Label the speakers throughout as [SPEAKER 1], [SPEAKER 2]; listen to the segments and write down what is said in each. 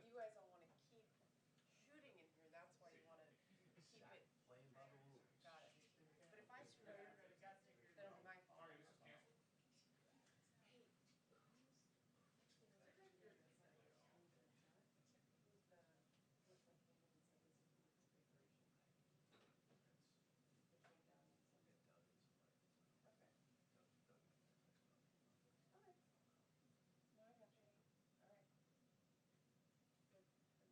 [SPEAKER 1] you guys don't want to keep shooting in here, that's why you want to keep it.
[SPEAKER 2] Playing by the rules.
[SPEAKER 1] Got it. But if I screw it up, that'll be my fault.
[SPEAKER 3] Sorry, this is canceled.
[SPEAKER 1] Hey, okay. Okay. No, I got you. All right. Good.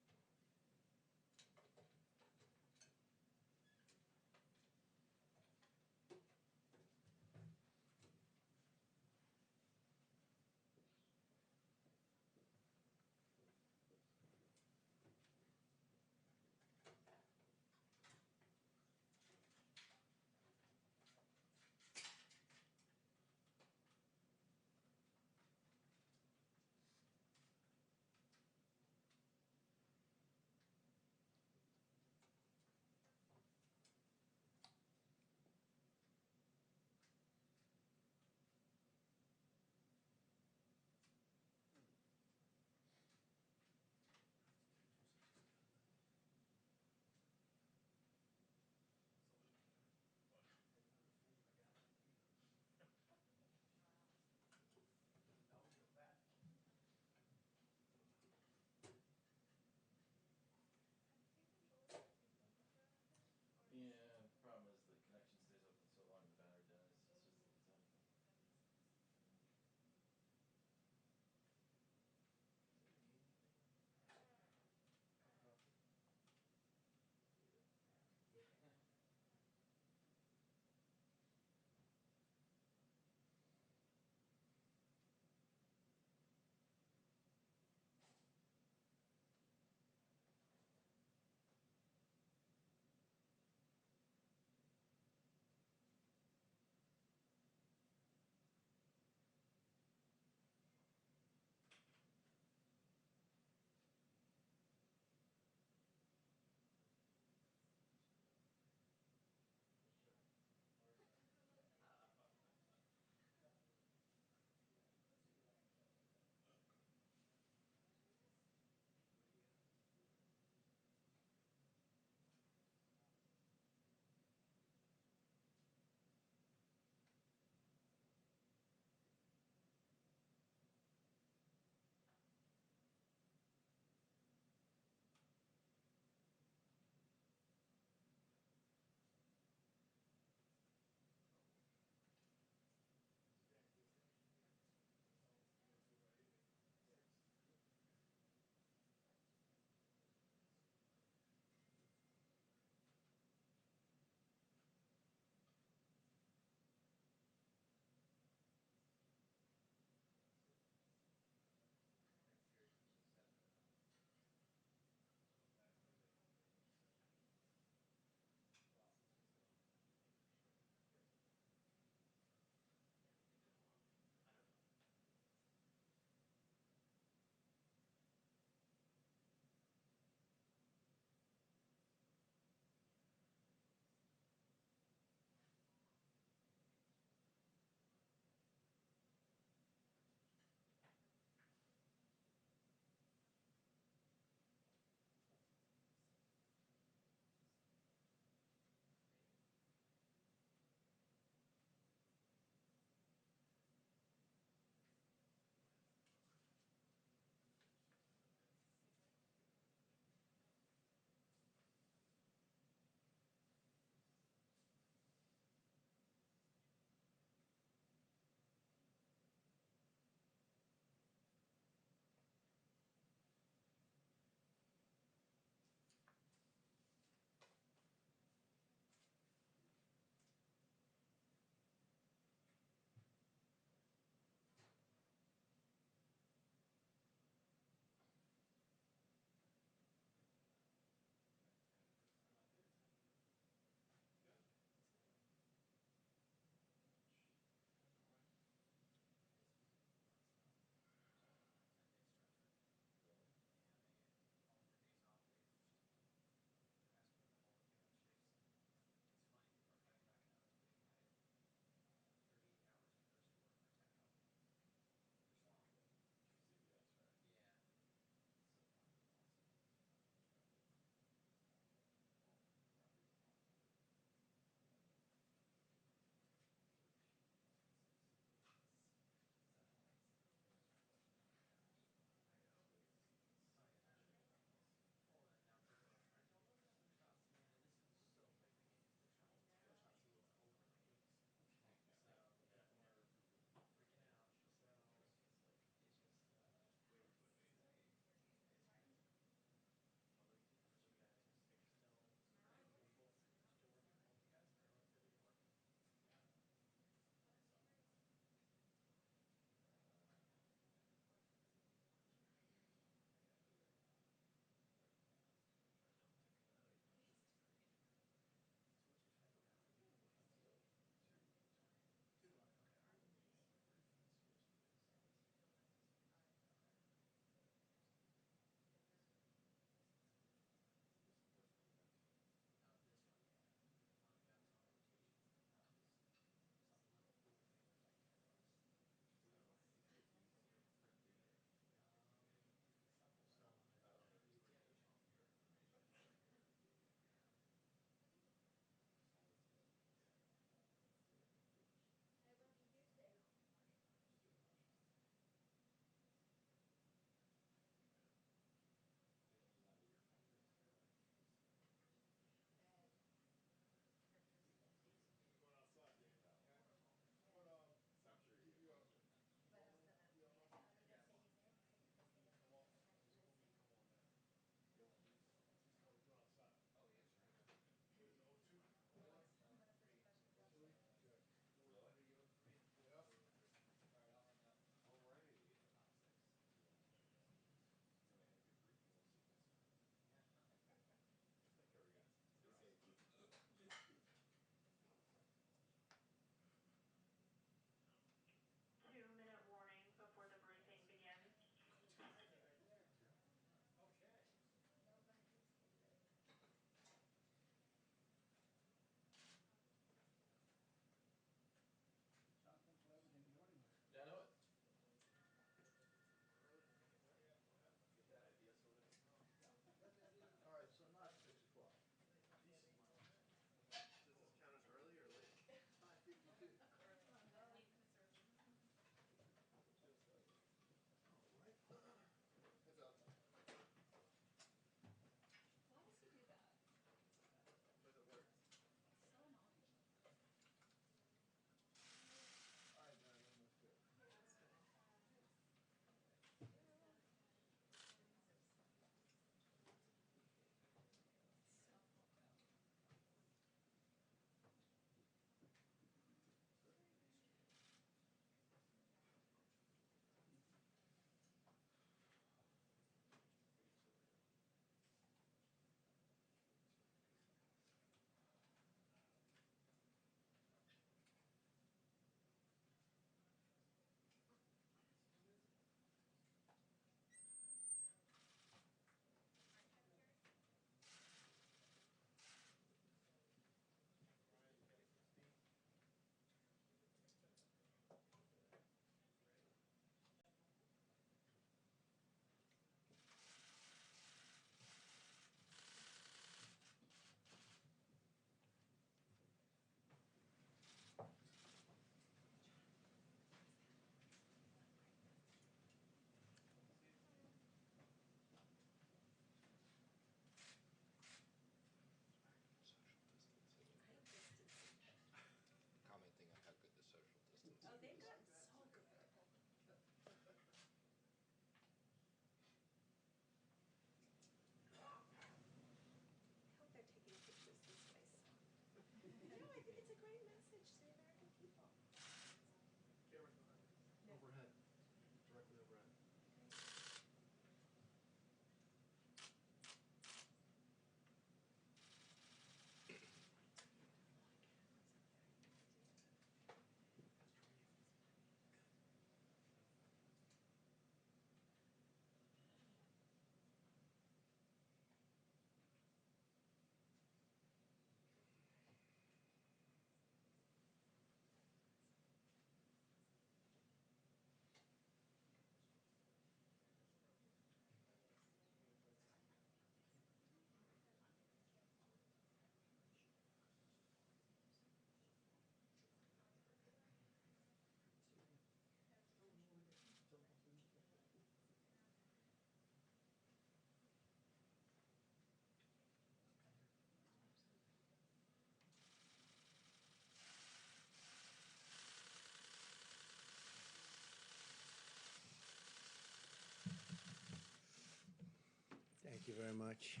[SPEAKER 2] very much.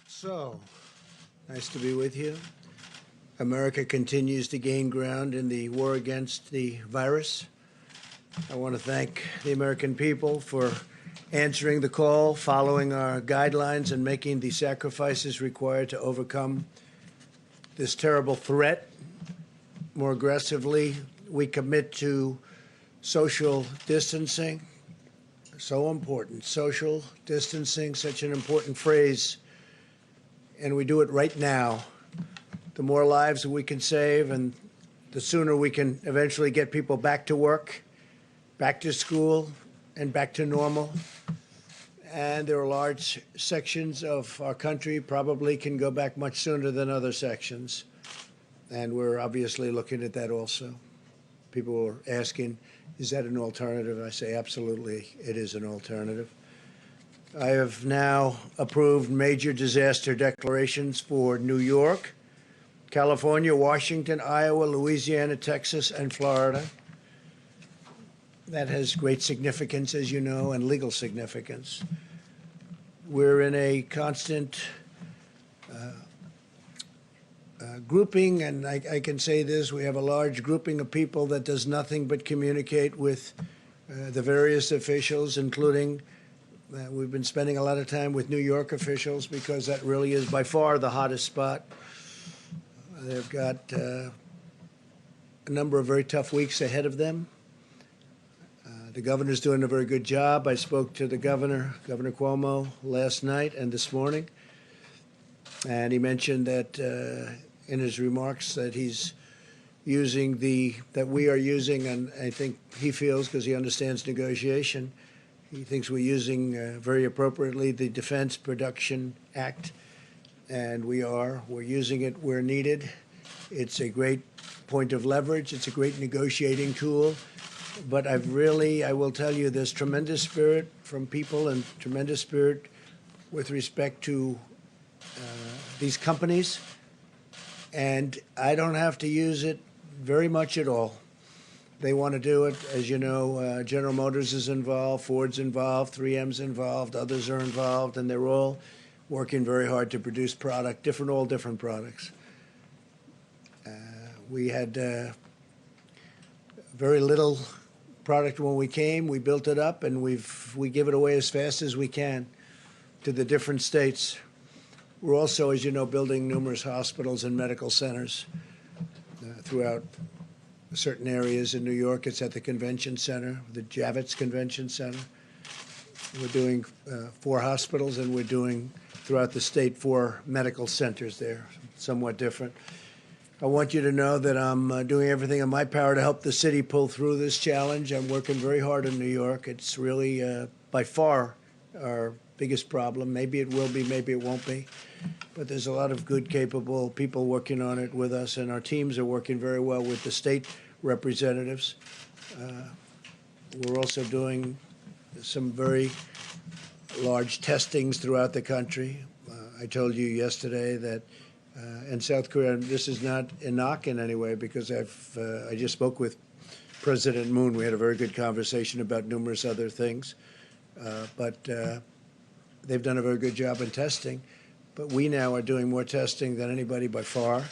[SPEAKER 2] So, nice to be with you. America continues to gain ground in the war against the virus. I want to thank the American people for answering the call, following our guidelines, and making the sacrifices required to overcome this terrible threat. More aggressively, we commit to social distancing. So important. Social distancing, such an important phrase. And we do it right now. The more lives that we can save, and the sooner we can eventually get people back to work, back to school, and back to normal. And there are large sections of our country probably can go back much sooner than other sections. And we're obviously looking at that also. People are asking, is that an alternative? I say absolutely, it is an alternative. I have now approved major disaster declarations for New York, California, Washington, Iowa, Louisiana, Texas, and Florida. That has great significance, as you know, and legal significance. We're in a constant grouping, and I can say this, we have a large grouping of people that does nothing but communicate with the various officials, including we've been spending a lot of time with New York officials because that really is by far the hottest spot. They've got a number of very tough weeks ahead of them. The governor's doing a very good job. I spoke to the governor, Governor Cuomo, last night and this morning, and he mentioned that in his remarks that he's using that we are using, and I think he feels, because he understands negotiation, he thinks we're using very appropriately the Defense Production Act, and we're using it where needed. It's a great point of leverage. It's a great negotiating tool. But I will tell you, there's tremendous spirit from people and tremendous spirit with respect to these companies. And I don't have to use it very much at all. They want to do it. As you know, General Motors is involved, Ford's involved, 3M's involved, others are involved, and they're all working very hard to produce all different products. We had very little product when we came. We built it up, and we give it away as fast as we can to the different states. We're also, as you know, building numerous hospitals and medical centers throughout certain areas. In New York, it's at the convention center, the Javits Convention Center. We're doing 4 hospitals, and we're doing throughout the state 4 medical centers there, somewhat different. I want you to know that I'm doing everything in my power to help the city pull through this challenge. I'm working very hard in New York. It's really, by far, our biggest problem. Maybe it will be, maybe it won't be. But there's a lot of good, capable people working on it with us, and our teams are working very well with the state representatives. We're also doing some very large testings throughout the country. I told you yesterday that in South Korea, and this is not a knock in any way, because I just spoke with President Moon. We had a very good conversation about numerous other things. But they've done a very good job in testing. But we now are doing more testing than anybody by far.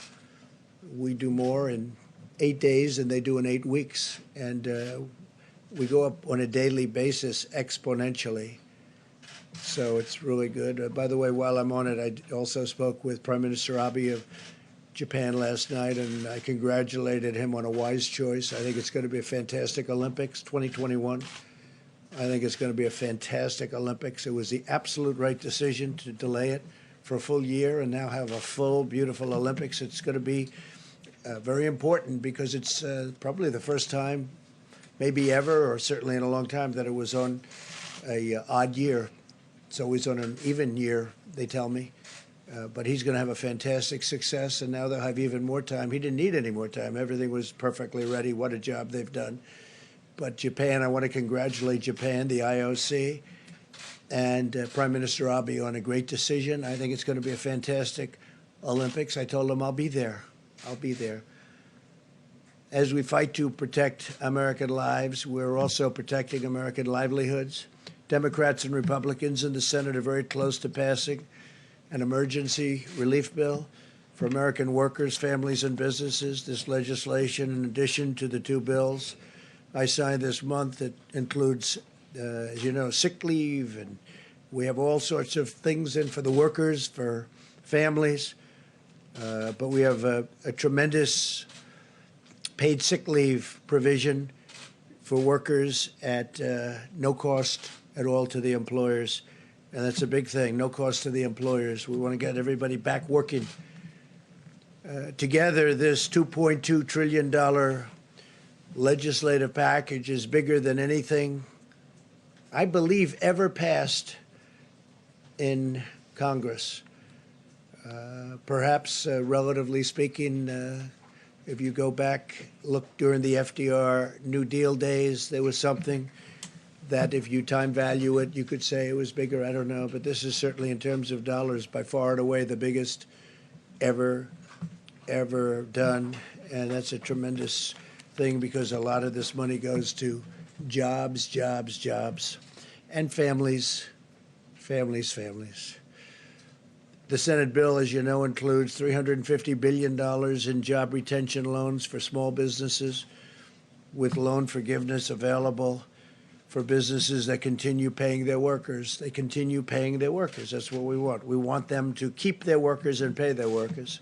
[SPEAKER 2] We do more in 8 days than they do in 8 weeks. And we go up on a daily basis exponentially. So it's really good. By the way, while I'm on it, I also spoke with Prime Minister Abe of Japan last night, and I congratulated him on a wise choice. I think it's going to be a fantastic Olympics 2021. I think it's going to be a fantastic Olympics. It was the absolute right decision to delay it for a full year and now have a full, beautiful Olympics. It's going to be very important because it's probably the first time, maybe ever, or certainly in a long time, that it was on a odd year. It's always on an even year, they tell me. But he's going to have a fantastic success, and now they'll have even more time. He didn't need any more time. Everything was perfectly ready. What a job they've done. But Japan, I want to congratulate Japan, the IOC, and Prime Minister Abe on a great decision. I think it's going to be a fantastic Olympics. I told him I'll be there. I'll be there. As we fight to protect American lives, we're also protecting American livelihoods. Democrats and Republicans in the Senate are very close to passing an emergency relief bill for American workers, families, and businesses. This legislation, in addition to the two bills I signed this month, it includes, as you know, sick leave, and we have all sorts of things in for the workers, for families. But we have a tremendous paid sick leave provision for workers at no cost at all to the employers. And that's a big thing, no cost to the employers. We want to get everybody back working. Together, this $2.2 trillion legislative package is bigger than anything, I believe, ever passed in Congress. Perhaps, relatively speaking, if you go back, look during the FDR New Deal days, there was something that if you time value it, you could say it was bigger. I don't know. But this is certainly, in terms of dollars, by far and away the biggest ever done. And that's a tremendous thing because a lot of this money goes to jobs, and families. The Senate bill, as you know, includes $350 billion in job retention loans for small businesses, with loan forgiveness available for businesses that continue paying their workers. They continue paying their workers. That's what we want. We want them to keep their workers and pay their workers.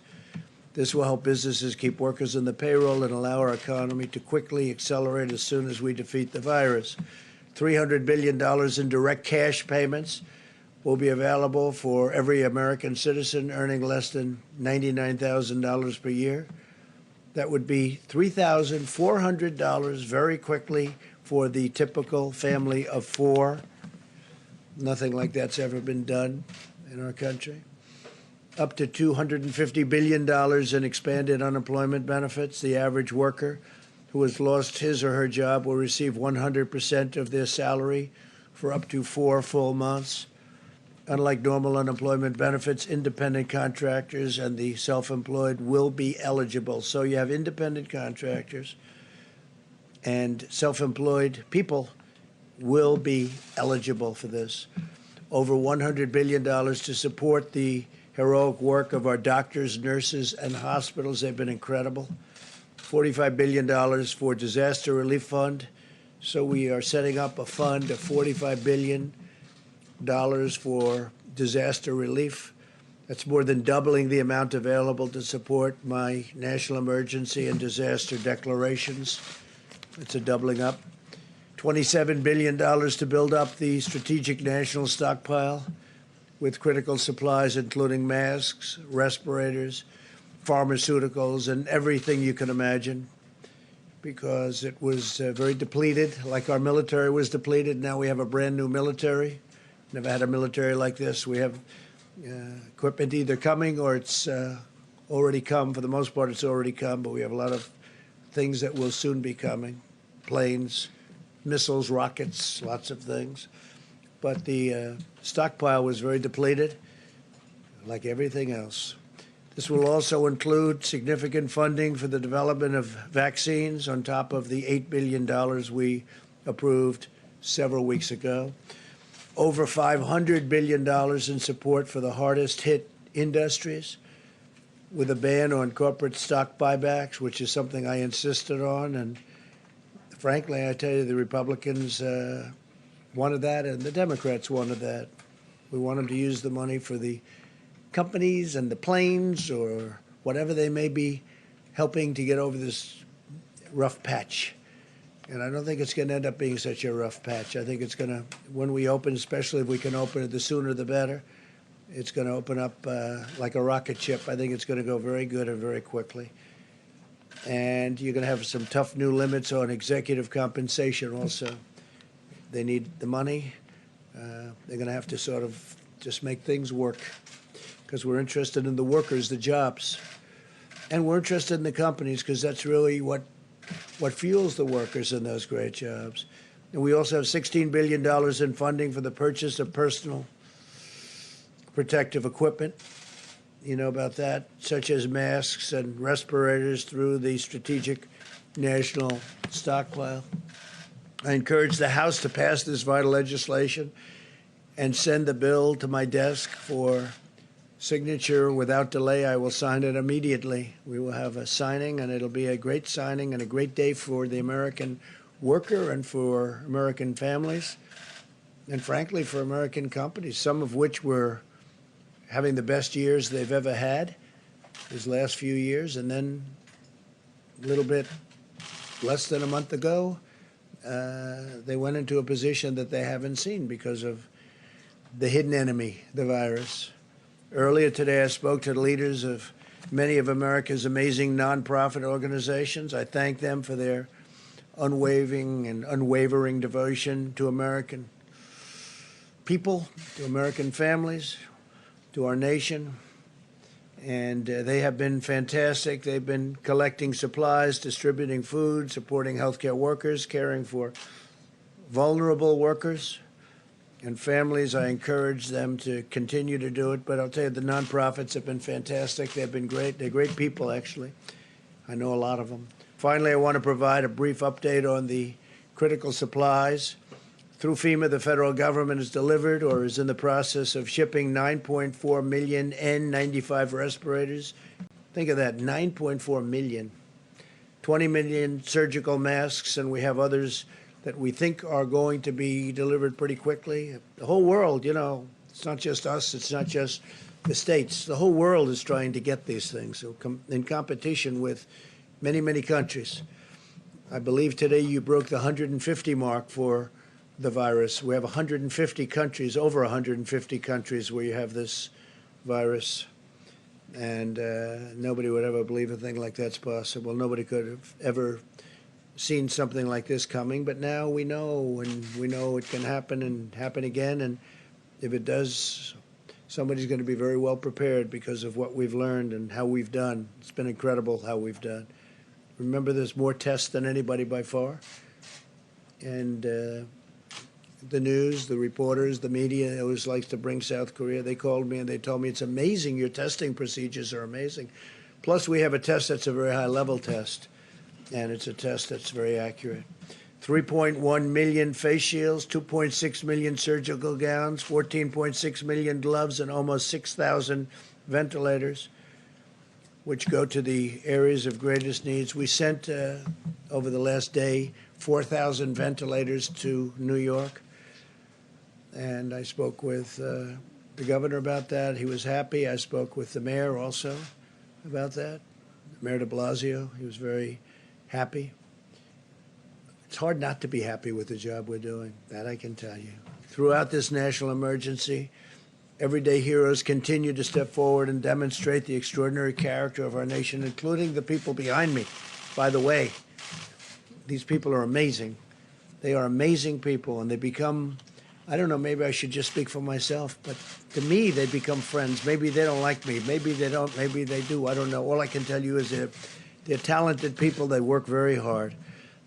[SPEAKER 2] This will help businesses keep workers in the payroll and allow our economy to quickly accelerate as soon as we defeat the virus. $300 billion in direct cash payments will be available for every American citizen earning less than $99,000 per year. That would be $3,400 very quickly for the typical family of four. Nothing like that's ever been done in our country. Up to $250 billion in expanded unemployment benefits. The average worker who has lost his or her job will receive 100% of their salary for up to 4 full months. Unlike normal unemployment benefits, independent contractors and the self-employed will be eligible. So you have independent contractors and self-employed people will be eligible for this. Over $100 billion to support the heroic work of our doctors, nurses, and hospitals. They've been incredible. $45 billion for disaster relief fund. So we are setting up a fund of $45 billion for disaster relief. That's more than doubling the amount available to support my national emergency and disaster declarations. It's a doubling up. $27 billion to build up the strategic national stockpile with critical supplies, including masks, respirators, pharmaceuticals, and everything you can imagine, because it was very depleted, like our military was depleted. Now we have a brand new military. Never had a military like this. We have equipment either coming or it's already come. For the most part, it's already come, but we have a lot of things that will soon be coming. Planes, missiles, rockets, lots of things. But the stockpile was very depleted, like everything else. This will also include significant funding for the development of vaccines on top of the $8 billion we approved several weeks ago. Over $500 billion in support for the hardest hit industries, with a ban on corporate stock buybacks, which is something I insisted on. And frankly, I tell you, the Republicans wanted that and the Democrats wanted that. We want them to use the money for the companies and the planes or whatever they may be helping to get over this rough patch. And I don't think it's going to end up being such a rough patch. I think it's going to, when we open, especially if we can open it, the sooner the better, it's going to open up like a rocket ship. I think it's going to go very good and very quickly. And you're going to have some tough new limits on executive compensation also. They need the money. They're going to have to sort of just make things work, because we're interested in the workers, the jobs. And we're interested in the companies, because that's really what fuels the workers in those great jobs. And we also have $16 billion in funding for the purchase of personal protective equipment. You know about that, such as masks and respirators through the Strategic national stockpile. I encourage the House to pass this vital legislation and send the bill to my desk for signature without delay. I will sign it immediately. We will have a signing, and it'll be a great signing and a great day for the American worker and for American families, and frankly, for American companies, some of which were having the best years they've ever had these last few years. And then a little bit less than a month ago, they went into a position that they haven't seen because of the hidden enemy, the virus. Earlier today, I spoke to the leaders of many of America's amazing nonprofit organizations. I thank them for their unwavering devotion to American people, to American families, to our nation. And they have been fantastic. They've been collecting supplies, distributing food, supporting healthcare workers, caring for vulnerable workers and families. I encourage them to continue to do it. But I'll tell you, the nonprofits have been fantastic. They've been great. They're great people, actually. I know a lot of them. Finally, I want to provide a brief update on the critical supplies. Through FEMA, the federal government has delivered or is in the process of shipping 9.4 million N95 respirators. Think of that, 9.4 million. 20 million surgical masks, and we have others that we think are going to be delivered pretty quickly. The whole world, you know, it's not just us, it's not just the states. The whole world is trying to get these things in competition with many, many countries. I believe today you broke the 150 mark for the virus. We have 150 countries, over 150 countries where you have this virus. And nobody would ever believe a thing like that's possible. Nobody could have ever seen something like this coming, but now we know, and we know it can happen and happen again. And if it does, somebody's going to be very well prepared because of what we've learned and how we've done. It's been incredible how we've done. Remember, there's more tests than anybody by far. And the news, the reporters, the media always likes to bring South Korea. They called me and they told me, it's amazing, your testing procedures are amazing. Plus, we have a test that's a very high-level test, and it's a test that's very accurate. 3.1 million face shields, 2.6 million surgical gowns, 14.6 million gloves, and almost 6,000 ventilators, which go to the areas of greatest needs. We sent, over the last day, 4,000 ventilators to New York. And I spoke with the governor about that. He was happy. I spoke with the mayor also about that, Mayor de Blasio. He was very happy. It's hard not to be happy with the job we're doing, that I can tell you. Throughout this national emergency, everyday heroes continue to step forward and demonstrate the extraordinary character of our nation, including the people behind me. By the way, these people are amazing. They are amazing people, and they become, I don't know, maybe I should just speak for myself, but to me, they become friends. Maybe they don't like me. Maybe they don't. Maybe they do. I don't know. All I can tell you is they're talented people. They work very hard.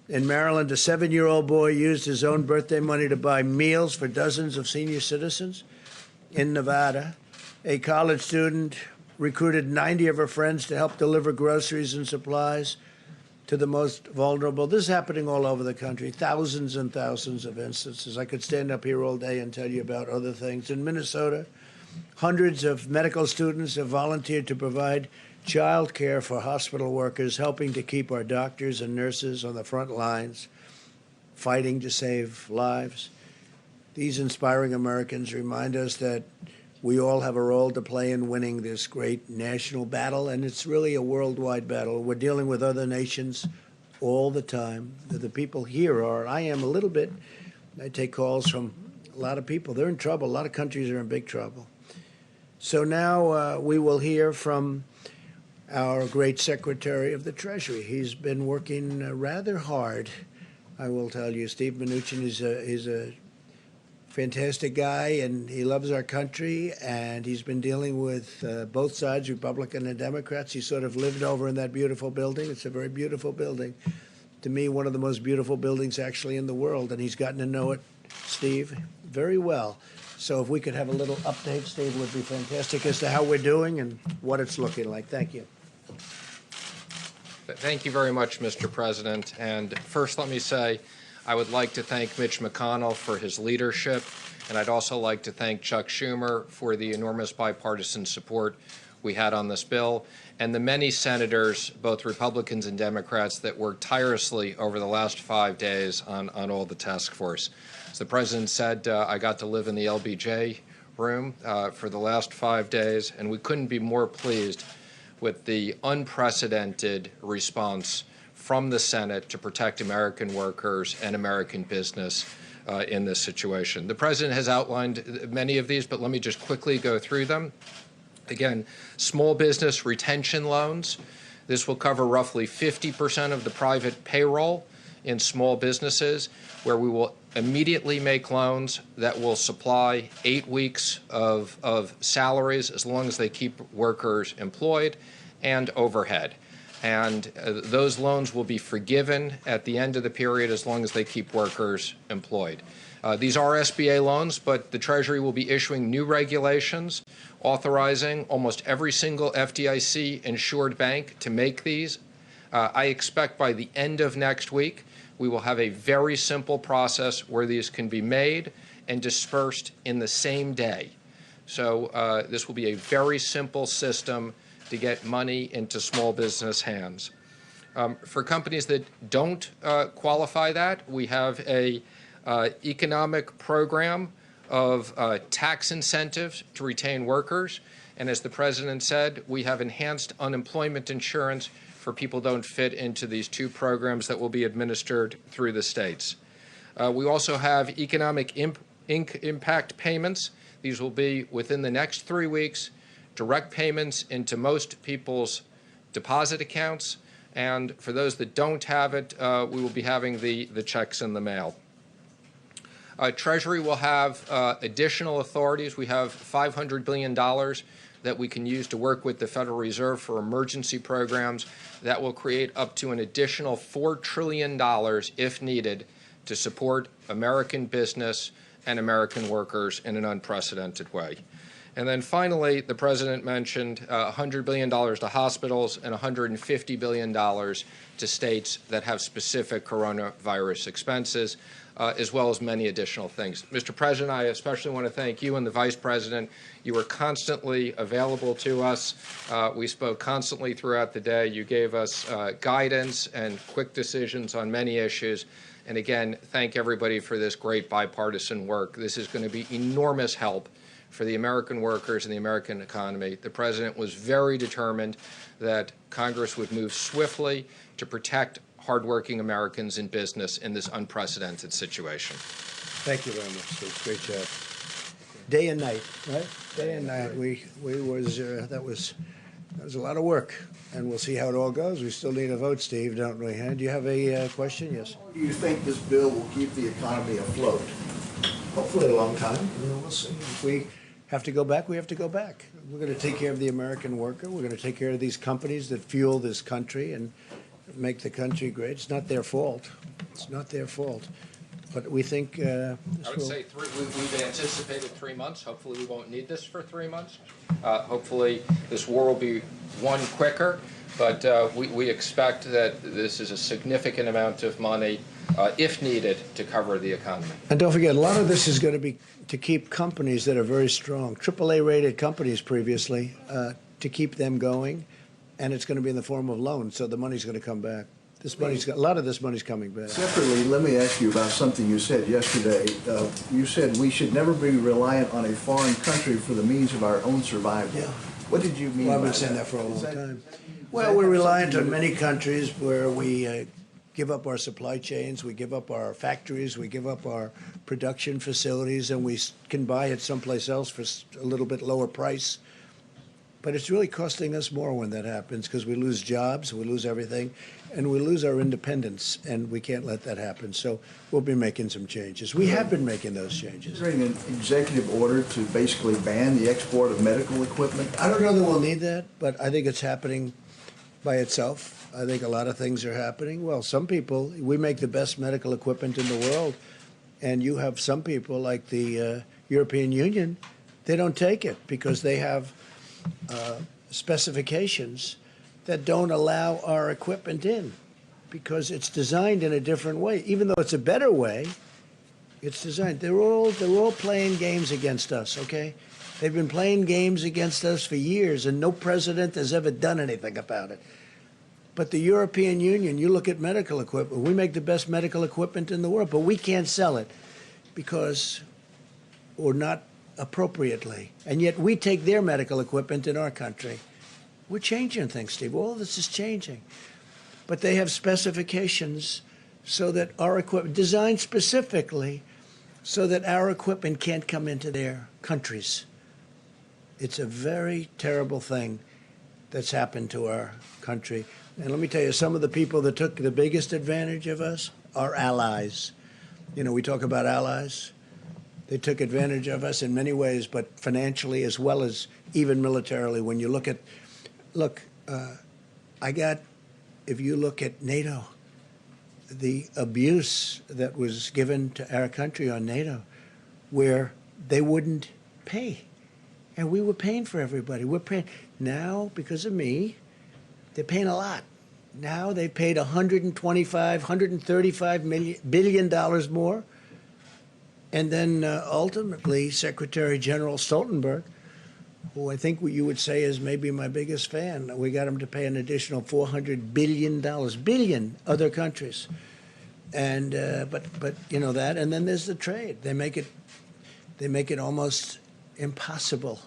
[SPEAKER 2] In Maryland, a 7-year-old boy used his own birthday money to buy meals for dozens of senior citizens. In Nevada, a college student recruited 90 of her friends to help deliver groceries and supplies to the most vulnerable. This is happening all over the country, thousands and thousands of instances. I could stand up here all day and tell you about other things. In Minnesota, hundreds of medical students have volunteered to provide child care for hospital workers, helping to keep our doctors and nurses on the front lines, fighting to save lives. These inspiring Americans remind us that we all have a role to play in winning this great national battle, and it's really a worldwide battle. We're dealing with other nations all the time. The people here are, I am a little bit, I take calls from a lot of people. They're in trouble. A lot of countries are in big trouble. So now we will hear from our great Secretary of the Treasury. He's been working rather hard, I will tell you. Steve Mnuchin is a fantastic guy, and he loves our country, and he's been dealing with both sides, Republican and Democrats. He sort of lived over in that beautiful building. It's a very beautiful building. To me, one of the most beautiful buildings actually in the world, and he's gotten to know it, Steve, very well. So if we could have a little update, Steve, would be fantastic as to how we're doing and what it's looking like. Thank you.
[SPEAKER 3] Thank you very much, Mr. President. And first, let me say I would like to thank Mitch McConnell for his leadership, and I'd also like to thank Chuck Schumer for the enormous bipartisan support we had on this bill, and the many senators, both Republicans and Democrats, that worked tirelessly over the last 5 days on all the task force. As the President said, I got to live in the LBJ room for the last 5 days, and we couldn't be more pleased with the unprecedented response from the Senate to protect American workers and American business in this situation. The President has outlined many of these, but let me just quickly go through them. Again, small business retention loans. This will cover roughly 50% of the private payroll in small businesses, where we will immediately make loans that will supply 8 weeks of salaries as long as they keep workers employed and overhead. And those loans will be forgiven at the end of the period as long as they keep workers employed. These are SBA loans, but the Treasury will be issuing new regulations authorizing almost every single FDIC-insured bank to make these. I expect by the end of next week, we will have a very simple process where these can be made and dispersed in the same day. So this will be a very simple system to get money into small business hands. For companies that don't qualify that, we have a economic program of tax incentives to retain workers. And as the President said, we have enhanced unemployment insurance for people who don't fit into these two programs that will be administered through the states. We also have economic impact payments. These will be within the next 3 weeks, direct payments into most people's deposit accounts. And for those that don't have it, we will be having the checks in the mail. Treasury will have additional authorities. We have $500 billion that we can use to work with the Federal Reserve for emergency programs that will create up to an additional $4 trillion, if needed, to support American business and American workers in an unprecedented way. And then finally, the President mentioned $100 billion to hospitals and $150 billion to states that have specific coronavirus expenses, as well as many additional things. Mr. President, I especially want to thank you and the Vice President. You were constantly available to us. We spoke constantly throughout the day. You gave us guidance and quick decisions on many issues. And again, thank everybody for this great bipartisan work. This is going to be enormous help for the American workers and the American economy. The President was very determined that Congress would move swiftly to protect hardworking Americans in business in this unprecedented situation.
[SPEAKER 2] Thank you very much, Steve. Great job. Day and night, right? Day and night. That was a lot of work, and we'll see how it all goes. We still need a vote, Steve, don't we? Do you have a question? Yes.
[SPEAKER 4] Do you think this bill will keep the economy afloat?
[SPEAKER 2] Hopefully a long time. We'll see. If we have to go back, we have to go back. We're going to take care of the American worker. We're going to take care of these companies that fuel this country and make the country great. It's not their fault. It's not their fault. But we think
[SPEAKER 3] I would say we've anticipated 3 months. Hopefully we won't need this for 3 months. Hopefully this war will be won quicker. But we expect that this is a significant amount of money, if needed, to cover the economy.
[SPEAKER 2] And don't forget, a lot of this is going to be to keep companies that are very strong, AAA-rated companies previously, to keep them going. And it's going to be in the form of loans, so the money's going to come back. A lot of this money's coming back.
[SPEAKER 4] Separately, let me ask you about something you said yesterday. You said we should never be reliant on a foreign country for the means of our own survival.
[SPEAKER 2] Yeah.
[SPEAKER 4] What did you mean
[SPEAKER 2] Well,
[SPEAKER 4] by
[SPEAKER 2] I've been saying
[SPEAKER 4] that?
[SPEAKER 2] that for a long time. Well, we're reliant on many countries where we give up our supply chains, we give up our factories, we give up our production facilities, and we can buy it someplace else for a little bit lower price. But it's really costing us more when that happens, because we lose jobs, we lose everything, and we lose our independence, and we can't let that happen. So we'll be making some changes. We have been making those changes.
[SPEAKER 4] Is there an executive order to basically ban the export of medical equipment?
[SPEAKER 2] I don't know that we'll need that, but I think it's happening by itself. I think a lot of things are happening. Well, some people, we make the best medical equipment in the world, and you have some people like the European Union, they don't take it because they have specifications that don't allow our equipment in because it's designed in a different way. Even though it's a better way, it's designed. They're all playing games against us, okay? They've been playing games against us for years, and no president has ever done anything about it. But the European Union, you look at medical equipment, we make the best medical equipment in the world, but we can't sell it because, or not appropriately. And yet we take their medical equipment in our country. We're changing things, Steve. All this is changing. But they have specifications so that our equipment, designed specifically so that our equipment can't come into their countries. It's a very terrible thing that's happened to our country. And let me tell you, some of the people that took the biggest advantage of us are allies. You know, we talk about allies. They took advantage of us in many ways, but financially as well as even militarily. When you look at, if you look at NATO, the abuse that was given to our country on NATO, where they wouldn't pay. And we were paying for everybody. We're paying now because of me. They're paying a lot. Now they've paid $135 billion more. And then ultimately, Secretary General Stoltenberg, who I think you would say is maybe my biggest fan, we got him to pay an additional $400 billion other countries. And but you know that. And then there's the trade. They make it almost impossible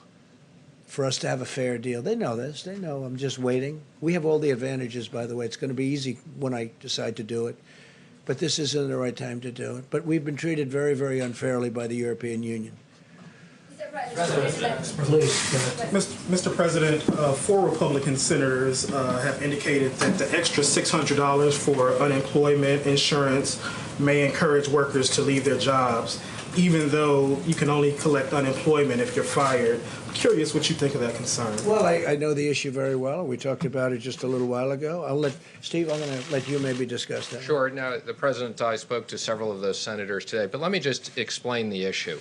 [SPEAKER 2] for us to have a fair deal. They know this. They know I'm just waiting. We have all the advantages, by the way. It's going to be easy when I decide to do it. But this isn't the right time to do it. But we've been treated very, very unfairly by the European Union.
[SPEAKER 5] Mr. President, 4 Republican senators have indicated that the extra $600 for unemployment insurance may encourage workers to leave their jobs, even though you can only collect unemployment if you're fired. I'm curious what you think of that concern.
[SPEAKER 2] Well, I know the issue very well. We talked about it just a little while ago. Steve, I'm going to let you maybe discuss that.
[SPEAKER 3] Sure. Now, the President and I spoke to several of those senators today, but let me just explain the issue,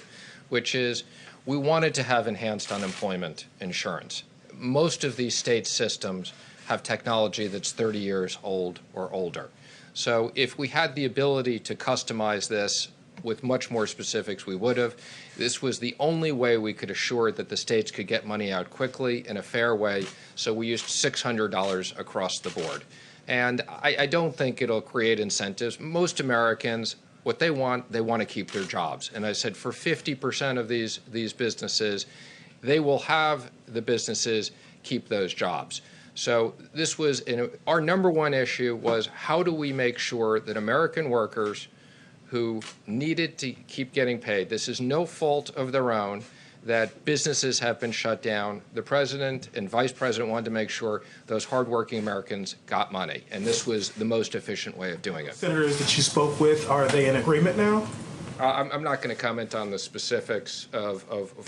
[SPEAKER 3] which is we wanted to have enhanced unemployment insurance. Most of these state systems have technology that's 30 years old or older. So if we had the ability to customize this with much more specifics, we would have. This was the only way we could assure that the states could get money out quickly in a fair way, so we used $600 across the board. And I don't think it'll create incentives. Most Americans, what they want to keep their jobs. And I said for 50% of these businesses, they will have the businesses keep those jobs. So this was, our number one issue was how do we make sure that American workers who needed to keep getting paid, this is no fault of their own, that businesses have been shut down. The president and vice president wanted to make sure those hardworking Americans got money, and this was the most efficient way of doing it.
[SPEAKER 5] Senators that you spoke with, are they in agreement now?
[SPEAKER 3] I'm not going to comment on the specifics of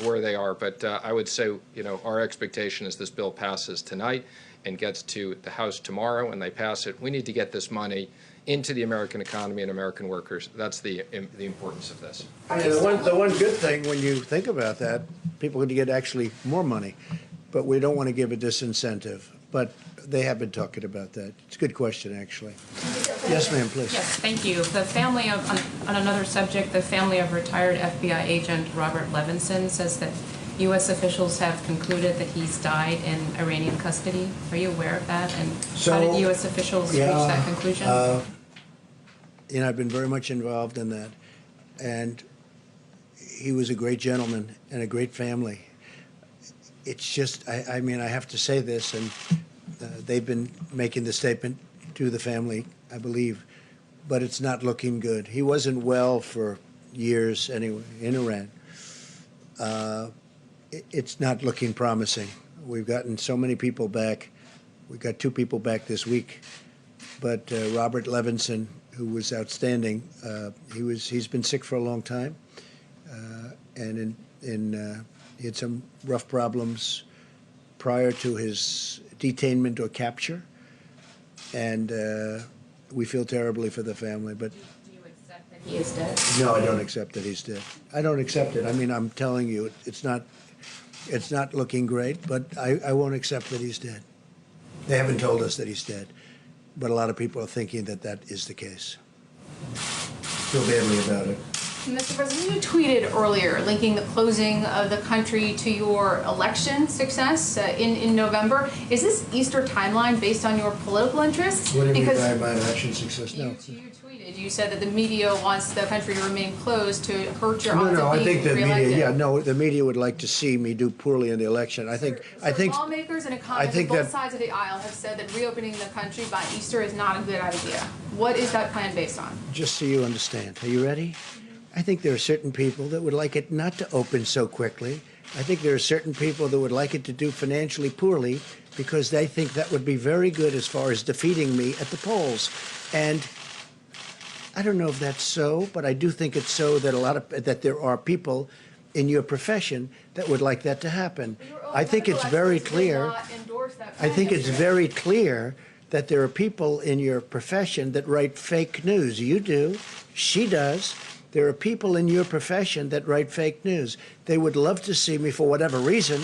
[SPEAKER 3] where they are, but I would say, you know, our expectation is this bill passes tonight and gets to the House tomorrow, and they pass it. We need to get this money into the American economy and American workers. That's the importance of this.
[SPEAKER 2] And the one good thing when you think about that, people are going to get actually more money, but we don't want to give a disincentive. But they have been talking about that. It's a good question, actually. Yes, ma'am, please.
[SPEAKER 6] Yes, thank you. The family of, on another subject, the family of retired FBI agent Robert Levinson says that U.S. officials have concluded that he's died in Iranian custody. Are you aware of that? And how did U.S. officials reach that conclusion?
[SPEAKER 2] You know, I've been very much involved in that. And he was a great gentleman and a great family. It's just, I mean, I have to say this, and they've been making the statement to the family, I believe, but it's not looking good. He wasn't well for years anyway in Iran. It's not looking promising. We've gotten so many people back. We got 2 people back this week, but Robert Levinson, who was outstanding, he's been sick for a long time, and he had some rough problems prior to his detainment or capture, and we feel terribly for the family. But
[SPEAKER 6] do you accept that he is dead?
[SPEAKER 2] No, I don't accept that he's dead. I don't accept it. I mean, I'm telling you, it's not looking great, but I won't accept that he's dead. They haven't told us that he's dead, but a lot of people are thinking that that is the case. Feel badly about it.
[SPEAKER 7] Mr. President, you tweeted earlier linking the closing of the country to your election success in November. Is this Easter timeline based on your political interests?
[SPEAKER 2] What do you mean by my election success? No.
[SPEAKER 7] You tweeted, you said that the media wants the country to remain closed to hurt your odds
[SPEAKER 2] No,
[SPEAKER 7] of
[SPEAKER 2] I think
[SPEAKER 7] being
[SPEAKER 2] the
[SPEAKER 7] reelected.
[SPEAKER 2] media, the media would like to see me do poorly in the election. I think
[SPEAKER 7] Lawmakers and economists on both sides of the aisle have said that reopening the country by Easter is not a good idea. What is that plan based on?
[SPEAKER 2] just so you understand. Are you ready? I think there are certain people that would like it not to open so quickly. I think there are certain people that would like it to do financially poorly because they think that would be very good as far as defeating me at the polls. And I don't know if that's so, but I do think it's so that there are people in your profession that would like that to happen. I think it's very clear. I think it's very clear that there are people in your profession that write fake news. You do. She does. There are people in your profession that write fake news. They would love to see me for whatever reason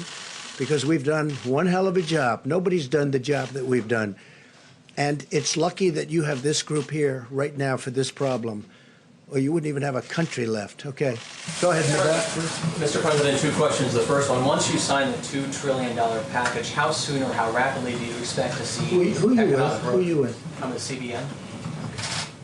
[SPEAKER 2] because we've done one hell of a job. Nobody's done the job that we've done. And it's lucky that you have this group here right now for this problem, or you wouldn't even have a country left. Okay. Go ahead,
[SPEAKER 8] Mr. President, two questions. The first one, once you sign the $2 trillion package, how soon or how rapidly do you expect to see
[SPEAKER 2] Who
[SPEAKER 8] economic growth?
[SPEAKER 2] Who are you with?
[SPEAKER 8] I'm with CBN.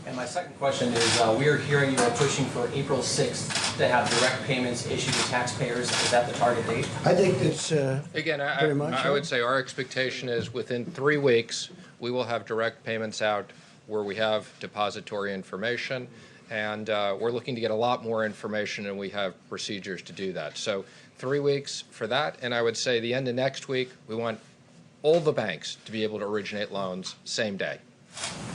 [SPEAKER 8] And my second question is, we are hearing you are pushing for April 6th to have direct payments issued to taxpayers. Is that the target date?
[SPEAKER 2] I think it's
[SPEAKER 3] Again,
[SPEAKER 2] very much.
[SPEAKER 3] I would say our expectation is within 3 weeks, we will have direct payments out where we have depository information. And we're looking to get a lot more information, and we have procedures to do that. So 3 weeks for that. And I would say the end of next week, we want all the banks to be able to originate loans same day.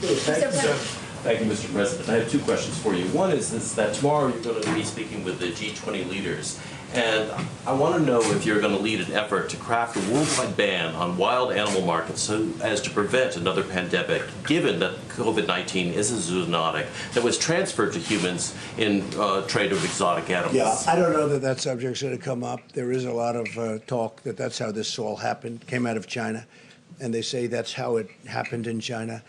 [SPEAKER 9] Thank you, Mr. President. I have two questions for you. One is that tomorrow you're going to be speaking with the G20 leaders, and I want to know if you're going to lead an effort to craft a worldwide ban on wild animal markets so as to prevent another pandemic, given that COVID-19 is a zoonotic that was transferred to humans in trade of exotic animals.
[SPEAKER 2] Yeah, I don't know that that subject's going to come up. There is a lot of talk that that's how this all happened, came out of China, and they say that's how it happened in China.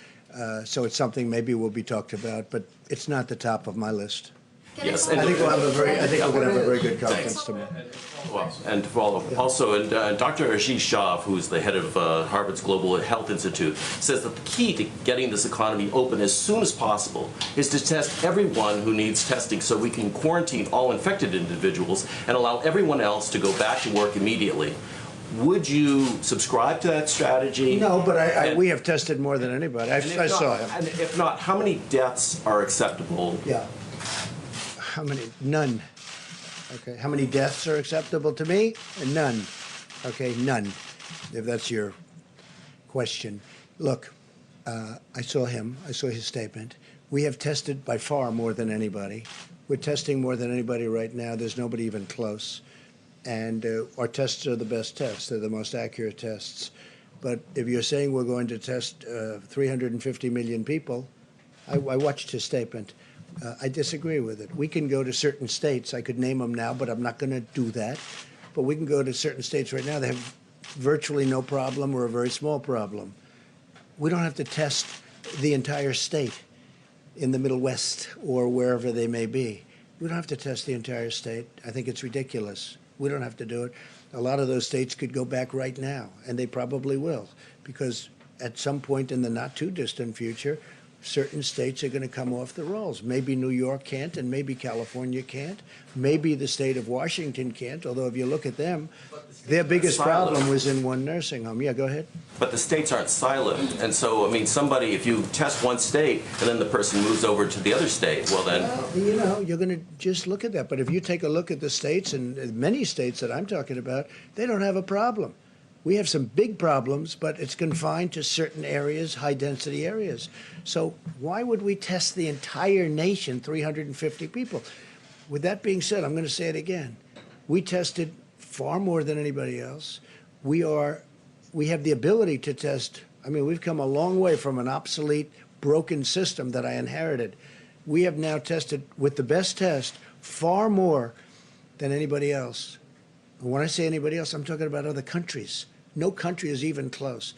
[SPEAKER 2] So it's something maybe will be talked about, but it's not the top of my list.
[SPEAKER 9] Yes,
[SPEAKER 2] I think we'll have a very, I think we're going to have a very good conference tomorrow.
[SPEAKER 9] Well, and to follow up, also, and Dr. Ashish Shah, who's the head of Harvard's Global Health Institute, says that the key to getting this economy open as soon as possible is to test everyone who needs testing so we can quarantine all infected individuals and allow everyone else to go back to work immediately. Would you subscribe to that strategy?
[SPEAKER 2] No, but we have tested more than anybody. I saw him.
[SPEAKER 9] And if not, how many deaths are acceptable?
[SPEAKER 2] Yeah. How many? None. Okay. How many deaths are acceptable to me? None. Okay, none. If that's your question. Look, I saw him. I saw his statement. We have tested by far more than anybody. We're testing more than anybody right now. There's nobody even close. And our tests are the best tests. They're the most accurate tests. But if you're saying we're going to test 350 million people, I watched his statement. I disagree with it. We can go to certain states. I could name them now, but I'm not going to do that. But we can go to certain states right now that have virtually no problem or a very small problem. We don't have to test the entire state in the Middle West or wherever they may be. We don't have to test the entire state. I think it's ridiculous. We don't have to do it. A lot of those states could go back right now, and they probably will, because at some point in the not-too-distant future, certain states are going to come off the rolls. Maybe New York can't, and maybe California can't. Maybe the state of Washington can't, although if you look at them, their biggest problem was in one nursing home. Yeah, go ahead.
[SPEAKER 9] But the states aren't silent. And so, I mean, somebody, if you test one state and then the person moves over to the other state, well then...
[SPEAKER 2] You know, you're going to just look at that. But if you take a look at the states, and many states that I'm talking about, they don't have a problem. We have some big problems, but it's confined to certain areas, high-density areas. So why would we test the entire nation, 350 people? With that being said, I'm going to say it again. We tested far more than anybody else. We have the ability to test. I mean, we've come a long way from an obsolete, broken system that I inherited. We have now tested, with the best test, far more than anybody else. And when I say anybody else, I'm talking about other countries. No country is even close.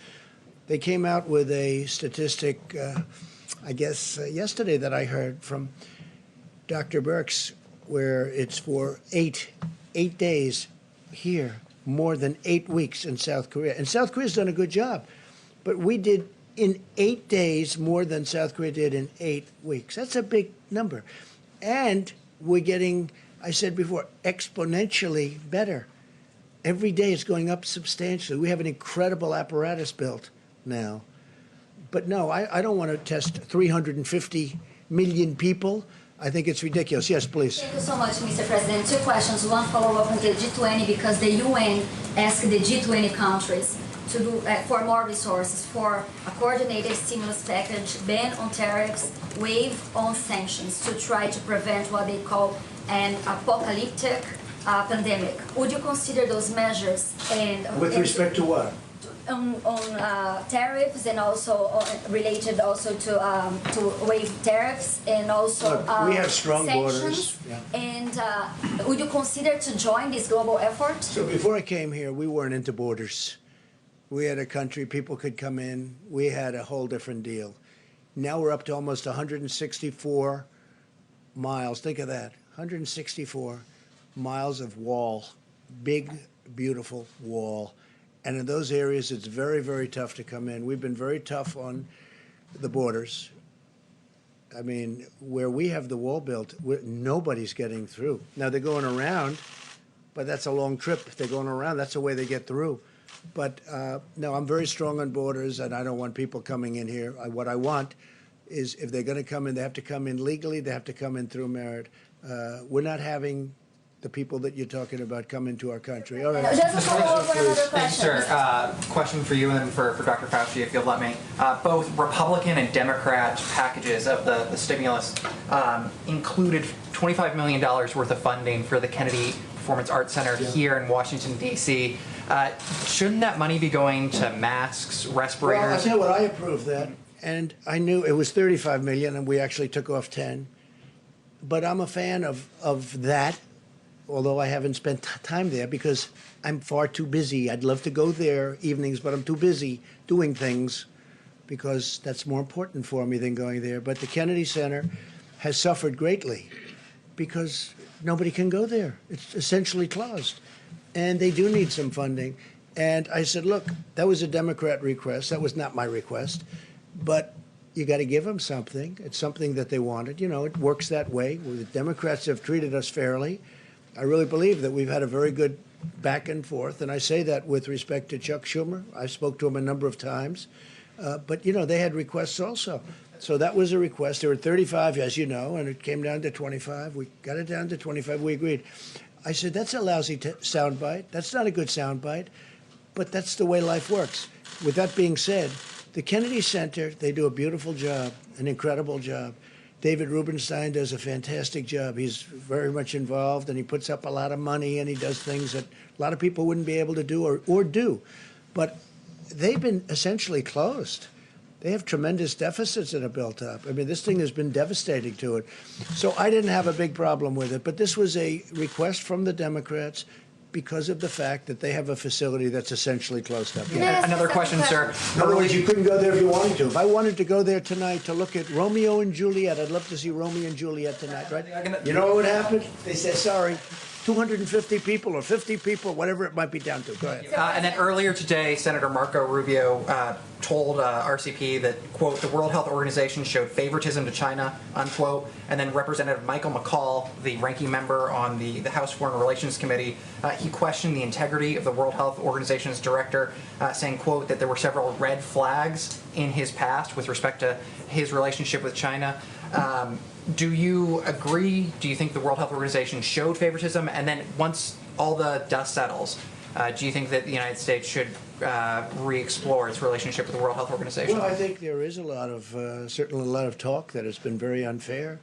[SPEAKER 2] They came out with a statistic, I guess, yesterday that I heard from Dr. Birx, where it's for eight days here, more than 8 weeks in South Korea. And South Korea's done a good job. But we did in 8 days more than South Korea did in 8 weeks. That's a big number. And we're getting, I said before, exponentially better. Every day it's going up substantially. We have an incredible apparatus built now. But no, I don't want to test 350 million people. I think it's ridiculous. Yes, please.
[SPEAKER 10] Thank you so much, Mr. President. 2 questions. One follow-up on the G20, because the UN asked the G20 countries to do for more resources for a coordinated stimulus package, ban on tariffs, waive on sanctions to try to prevent what they call an apocalyptic pandemic. Would you consider those measures? And
[SPEAKER 2] With respect to what?
[SPEAKER 10] On tariffs, and also related also to waive tariffs, and also
[SPEAKER 2] Look, we have strong
[SPEAKER 10] sanctions.
[SPEAKER 2] borders. Yeah.
[SPEAKER 10] And would you consider to join this global effort?
[SPEAKER 2] So before I came here, we weren't into borders. We had a country, people could come in. We had a whole different deal. Now we're up to almost 164 miles. Think of that, 164 miles of wall, big, beautiful wall. And in those areas, it's very, very tough to come in. We've been very tough on the borders. I mean, where we have the wall built, nobody's getting through. Now, they're going around, but that's a long trip. They're going around. That's the way they get through. But, no, I'm very strong on borders, and I don't want people coming in here. What I want is if they're going to come in, they have to come in legally. They have to come in through merit. We're not having the people that you're talking about come into our country. All right.
[SPEAKER 10] Just a follow-up on another
[SPEAKER 11] Thanks,
[SPEAKER 10] question.
[SPEAKER 11] sir. Question for you and then for Dr. Fauci, if you'll let me. Both Republican and Democrat packages of the stimulus included $25 million worth of funding for the Kennedy Performance Arts Center here in Washington, D.C. Shouldn't that money be going to masks, respirators?
[SPEAKER 2] Well, I'll tell you what, I approved that. And I knew it was $35 million, and we actually took off 10. But I'm a fan of that, although I haven't spent time there because I'm far too busy. I'd love to go there evenings, but I'm too busy doing things because that's more important for me than going there. But the Kennedy Center has suffered greatly because nobody can go there. It's essentially closed. And they do need some funding. And I said, look, that was a Democrat request. That was not my request. But you got to give them something. It's something that they wanted. You know, it works that way. The Democrats have treated us fairly. I really believe that we've had a very good back and forth, and I say that with respect to Chuck Schumer. I spoke to him a number of times. But, you know, they had requests also. So that was a request. There were 35, as you know, and it came down to 25. We got it down to 25. We agreed. I said, that's a lousy soundbite. That's not a good soundbite, but that's the way life works. With that being said, the Kennedy Center, they do a beautiful job, an incredible job. David Rubenstein does a fantastic job. He's very much involved, and he puts up a lot of money, and he does things that a lot of people wouldn't be able to do or do. But they've been essentially closed. They have tremendous deficits that are built up. I mean, this thing has been devastating to it. So I didn't have a big problem with it. But this was a request from the Democrats because of the fact that they have a facility that's essentially closed up.
[SPEAKER 11] Yeah. Another question, sir.
[SPEAKER 2] In other words, you couldn't go there if you wanted to. If I wanted to go there tonight to look at Romeo and Juliet, I'd love to see Romeo and Juliet tonight, right? You know what would happen? They say, sorry, 250 people or 50 people, whatever it might be down to. Go ahead.
[SPEAKER 11] And then earlier today, Senator Marco Rubio told RCP that, quote, the World Health Organization showed favoritism to China, unquote. And then Representative Michael McCall, the ranking member on the House Foreign Relations Committee, he questioned the integrity of the World Health Organization's director, saying, quote, that there were several red flags in his past with respect to his relationship with China. Do you agree? Do you think the World Health Organization showed favoritism? And then once all the dust settles, do you think that the United States should re-explore its relationship with the World Health Organization?
[SPEAKER 2] Well, I think there is a lot of, certainly a lot of talk that has been very unfair.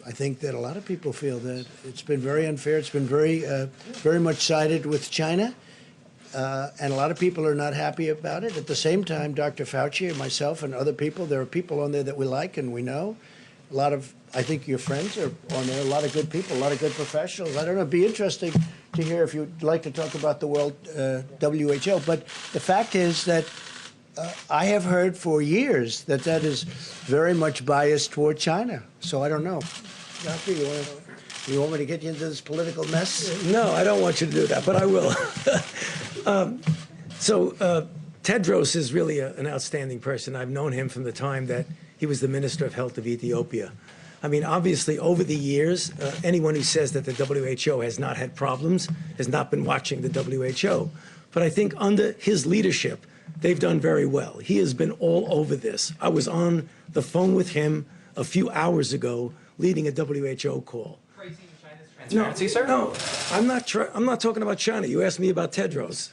[SPEAKER 2] I think that a lot of people feel that it's been very unfair. It's been very much sided with China. And a lot of people are not happy about it. At the same time, Dr. Fauci and myself and other people, there are people on there that we like and we know. A lot of, I think your friends are on there, a lot of good people, a lot of good professionals. I don't know, it'd be interesting to hear if you'd like to talk about the World WHO. But the fact is that I have heard for years that that is very much biased toward China. So I don't know. Doctor, you want me to get you into this political mess?
[SPEAKER 12] No, I don't want you to do that, but I will. Tedros is really an outstanding person. I've known him from the time that he was the Minister of Health of Ethiopia. I mean, obviously, over the years, anyone who says that the WHO has not had problems has not been watching the WHO. But I think under his leadership, they've done very well. He has been all over this. I was on the phone with him a few hours ago, leading a WHO call.
[SPEAKER 11] Praising China's transparency, sir?
[SPEAKER 12] No, I'm not talking about China. You asked me about Tedros.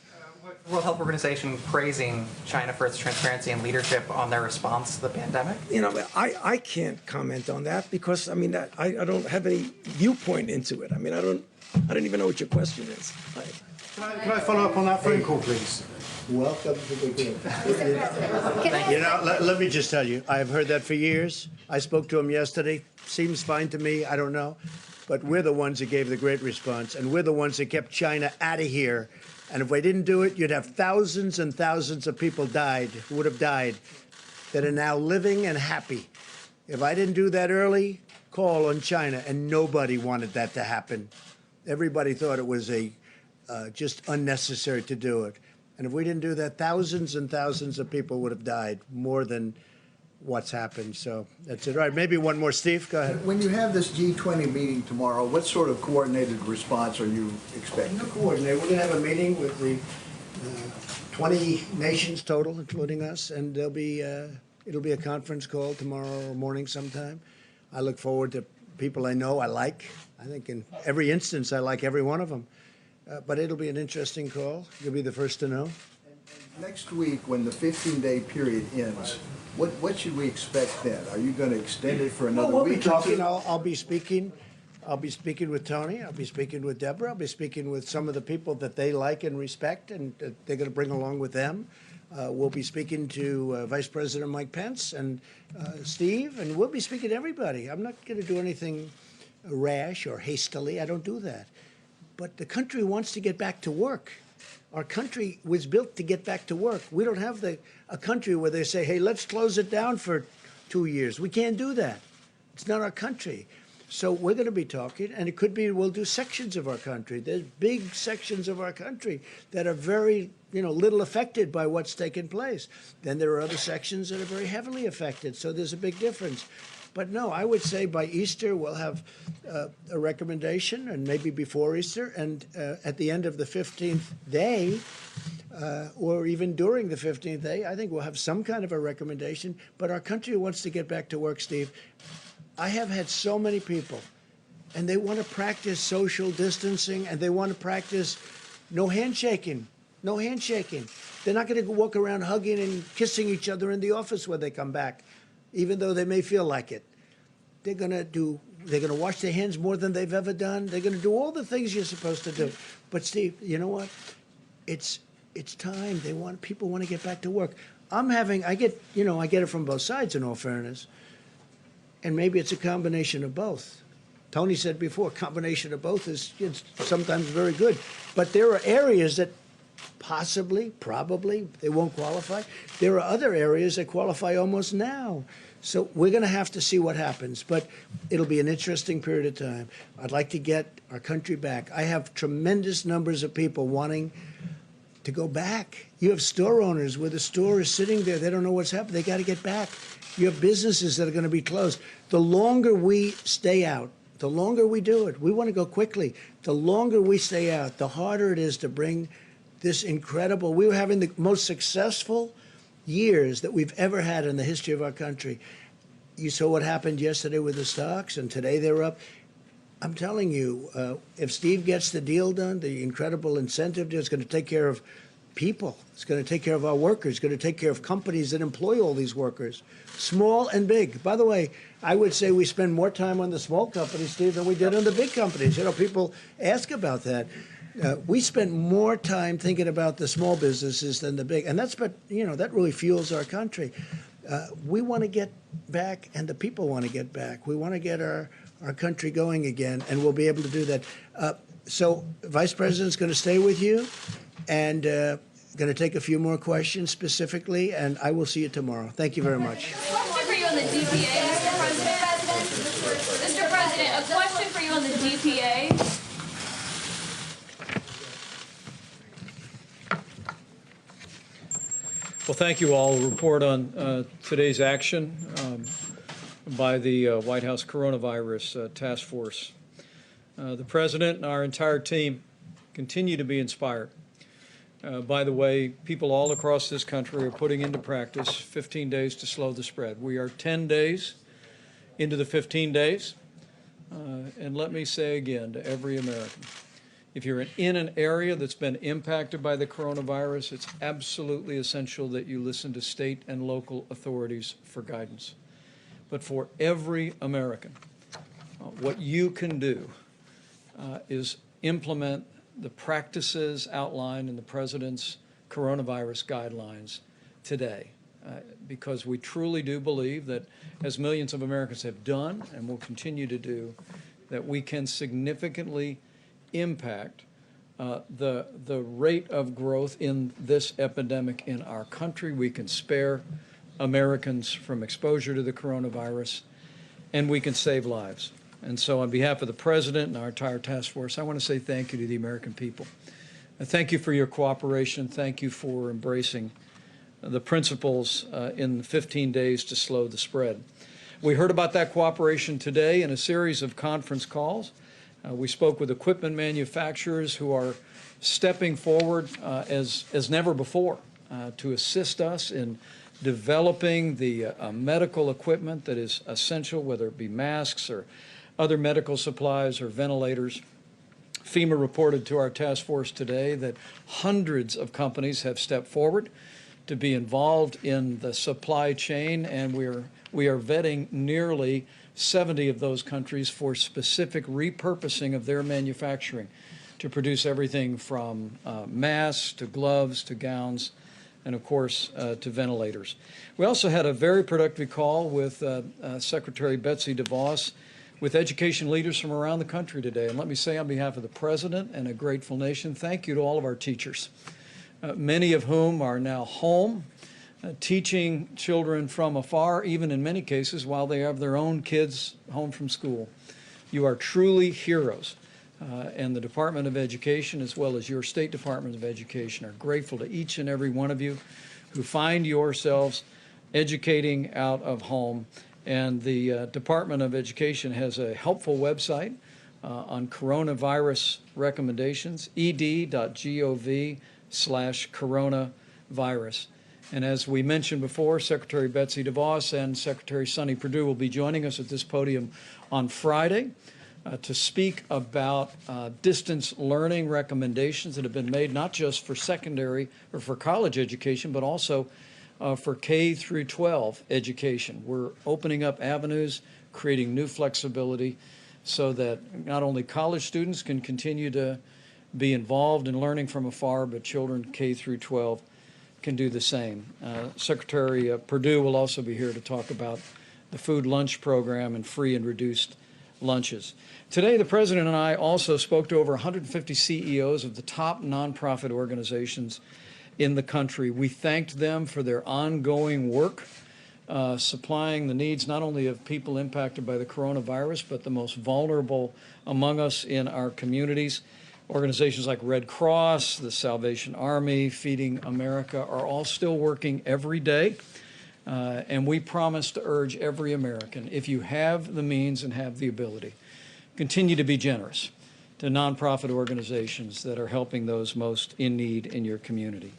[SPEAKER 11] World Health Organization praising China for its transparency and leadership on their response to the pandemic?
[SPEAKER 12] You know, I can't comment on that because, I mean, I don't have any viewpoint into it. I mean, I don't even know what your question is.
[SPEAKER 5] Can I follow up on that phone call, please?
[SPEAKER 2] Welcome to the group. You know, let me just tell you, I've heard that for years. I spoke to him yesterday. Seems fine to me. I don't know. But we're the ones that gave the great response, and we're the ones that kept China out of here. And if we didn't do it, you'd have thousands and thousands of people who would have died, that are now living and happy. If I didn't do that early, call on China, and nobody wanted that to happen. Everybody thought it was just unnecessary to do it. And if we didn't do that, thousands and thousands of people would have died, more than what's happened. So that's it. All right, maybe one more. Steve, go ahead.
[SPEAKER 4] When you have this G20 meeting tomorrow, what sort of coordinated response are you expecting?
[SPEAKER 2] We're going to have a meeting with the 20 nations total, including us, and it'll be a conference call tomorrow morning sometime. I look forward to people I know I like. I think in every instance I like every one of them. But it'll be an interesting call. You'll be the first to know.
[SPEAKER 4] Next week, when the 15-day period ends, what should we expect then? Are you going to extend it for another
[SPEAKER 2] we'll
[SPEAKER 4] week?
[SPEAKER 2] Be talking. I'll be speaking. I'll be speaking with Tony. I'll be speaking with Deborah. I'll be speaking with some of the people that they like and respect, and they're going to bring along with them. We'll be speaking to Vice President Mike Pence and Steve, and we'll be speaking to everybody. I'm not going to do anything rash or hastily. I don't do that. But the country wants to get back to work. Our country was built to get back to work. We don't have a country where they say, hey, let's close it down for 2 years. We can't do that. It's not our country. So we're going to be talking, and it could be we'll do sections of our country. There's big sections of our country that are very, little affected by what's taken place. Then there are other sections that are very heavily affected. So there's a big difference. But no, I would say by Easter we'll have a recommendation, and maybe before Easter, and at the end of the 15th day, or even during the 15th day, I think we'll have some kind of a recommendation. But our country wants to get back to work, Steve. I have had so many people, and they want to practice social distancing, and they want to practice no handshaking. No handshaking. They're not going to walk around hugging and kissing each other in the office when they come back, even though they may feel like it. They're going to wash their hands more than they've ever done. They're going to do all the things you're supposed to do. But Steve, you know what? It's time. People want to get back to work. I get it from both sides, in all fairness. And maybe it's a combination of both. Tony said before, combination of both is sometimes very good. But there are areas that probably, they won't qualify. There are other areas that qualify almost now. So we're going to have to see what happens. But it'll be an interesting period of time. I'd like to get our country back. I have tremendous numbers of people wanting to go back. You have store owners where the store is sitting there. They don't know what's happening. They got to get back. You have businesses that are going to be closed. The longer we stay out, the longer we do it. We want to go quickly. The longer we stay out, the harder it is to bring this incredible. We were having the most successful years that we've ever had in the history of our country. You saw what happened yesterday with the stocks, and today they're up. I'm telling you, if Steve gets the deal done, the incredible incentive deal is going to take care of people. It's going to take care of our workers. It's going to take care of companies that employ all these workers, small and big. By the way, I would say we spend more time on the small companies, Steve, than we did on the big companies. People ask about that. We spend more time thinking about the small businesses than the big, and that really fuels our country. We want to get back, and the people want to get back. We want to get our country going again, and we'll be able to do that. So Vice President's going to stay with you and going to take a few more questions specifically, and I will see you tomorrow. Thank you very much.
[SPEAKER 7] A question for you on the DPA, Mr. President. Mr. President, a question for you on the DPA.
[SPEAKER 13] Well, thank you all. A report on today's action by the White House Coronavirus Task Force. The President and our entire team continue to be inspired by the way people all across this country are putting into practice 15 days to slow the spread. We are 10 days into the 15 days. And let me say again to every American, if you're in an area that's been impacted by the coronavirus, it's absolutely essential that you listen to state and local authorities for guidance. But for every American, what you can do is implement the practices outlined in the President's coronavirus guidelines today. Because we truly do believe that, as millions of Americans have done and will continue to do, that we can significantly impact the rate of growth in this epidemic in our country. We can spare Americans from exposure to the coronavirus, and we can save lives. And so on behalf of the President and our entire task force, I want to say thank you to the American people. Thank you for your cooperation. Thank you for embracing the principles in 15 days to slow the spread. We heard about that cooperation today in a series of conference calls. We spoke with equipment manufacturers who are stepping forward as never before to assist us in developing the medical equipment that is essential, whether it be masks or other medical supplies or ventilators. FEMA reported to our task force today that hundreds of companies have stepped forward to be involved in the supply chain, and we are vetting nearly 70 of those countries for specific repurposing of their manufacturing to produce everything from masks to gloves to gowns and, of course, to ventilators. We also had a very productive call with Secretary Betsy DeVos with education leaders from around the country today. And let me say on behalf of the President and a grateful nation, thank you to all of our teachers, many of whom are now home, teaching children from afar, even in many cases while they have their own kids home from school. You are truly heroes. And the Department of Education, as well as your State Department of Education, are grateful to each and every one of you who find yourselves educating out of home. And the Department of Education has a helpful website on coronavirus recommendations, ed.gov/coronavirus. And as we mentioned before, Secretary Betsy DeVos and Secretary Sonny Perdue will be joining us at this podium on Friday to speak about distance learning recommendations that have been made not just for secondary or for college education, but also for K through 12 education. We're opening up avenues, creating new flexibility so that not only college students can continue to be involved in learning from afar, but children K through 12 can do the same. Secretary Perdue will also be here to talk about the food lunch program and free and reduced lunches. Today, the President and I also spoke to over 150 CEOs of the top nonprofit organizations in the country. We thanked them for their ongoing work, supplying the needs not only of people impacted by the coronavirus, but the most vulnerable among us in our communities. Organizations like Red Cross, the Salvation Army, Feeding America are all still working every day. And we promise to urge every American, if you have the means and have the ability, continue to be generous to nonprofit organizations that are helping those most in need in your community.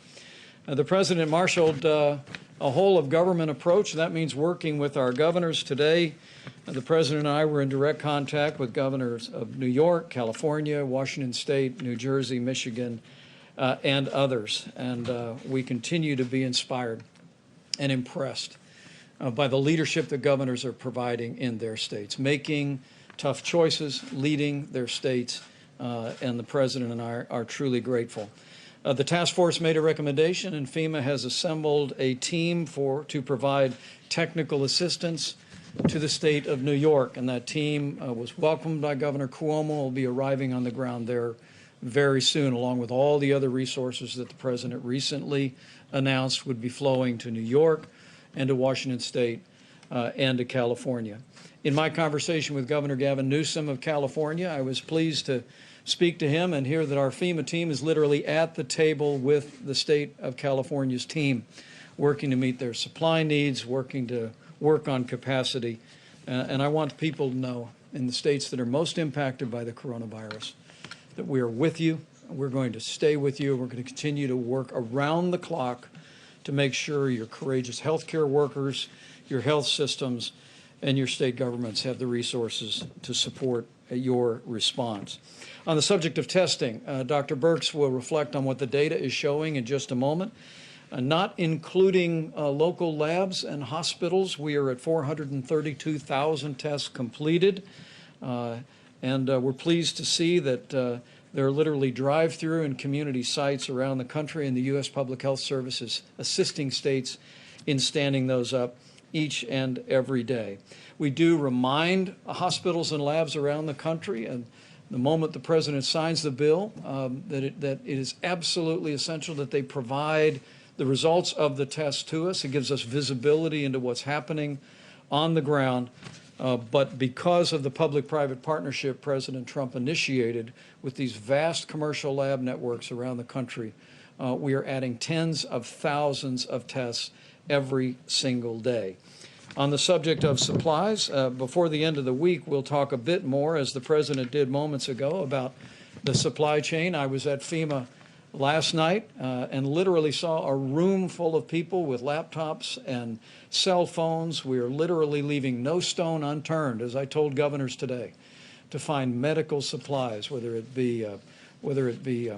[SPEAKER 13] The President marshaled a whole of government approach. That means working with our governors. Today, the President and I were in direct contact with governors of New York, California, Washington State, New Jersey, Michigan, and others. And we continue to be inspired and impressed by the leadership that governors are providing in their states, making tough choices, leading their states, and the President and I are truly grateful. The task force made a recommendation, and FEMA has assembled a team to provide technical assistance to the state of New York. And that team was welcomed by Governor Cuomo, will be arriving on the ground there very soon, along with all the other resources that the president recently announced would be flowing to New York and to Washington State and to California. In my conversation with Governor Gavin Newsom of California, I was pleased to speak to him and hear that our FEMA team is literally at the table with the state of California's team, working to meet their supply needs, working to work on capacity. And I want people to know in the states that are most impacted by the coronavirus that we are with you. We're going to stay with you. We're going to continue to work around the clock to make sure your courageous healthcare workers, your health systems, and your state governments have the resources to support your response. On the subject of testing, Dr. Birx will reflect on what the data is showing in just a moment. Not including local labs and hospitals, we are at 432,000 tests completed. And we're pleased to see that there are literally drive-through and community sites around the country, and the U.S. Public Health Service is assisting states in standing those up each and every day. We do remind hospitals and labs around the country, and the moment the president signs the bill, that it is absolutely essential that they provide the results of the test to us. It gives us visibility into what's happening on the ground. But because of the public-private partnership President Trump initiated with these vast commercial lab networks around the country, we are adding tens of thousands of tests every single day. On the subject of supplies, before the end of the week, we'll talk a bit more, as the President did moments ago, about the supply chain. I was at FEMA last night and literally saw a room full of people with laptops and cell phones. We are literally leaving no stone unturned, as I told governors today, to find medical supplies, whether it be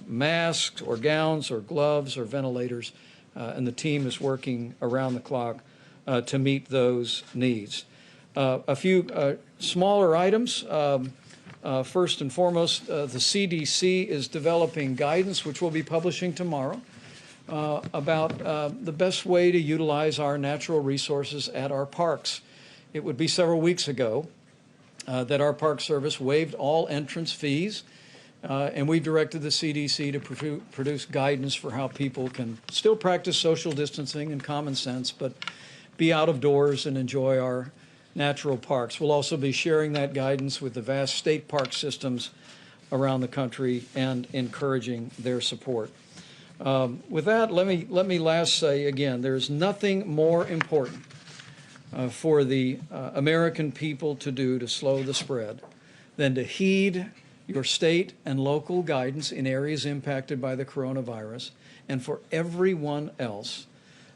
[SPEAKER 13] masks or gowns or gloves or ventilators, and the team is working around the clock to meet those needs. A few smaller items. First and foremost, the CDC is developing guidance, which we'll be publishing tomorrow, about the best way to utilize our natural resources at our parks. It would be several weeks ago that our Park Service waived all entrance fees, and we directed the CDC to produce guidance for how people can still practice social distancing and common sense, but be out of doors and enjoy our natural parks. We'll also be sharing that guidance with the vast state park systems around the country and encouraging their support. With that, let me last say again, there's nothing more important for the American people to do to slow the spread than to heed your state and local guidance in areas impacted by the coronavirus, and for everyone else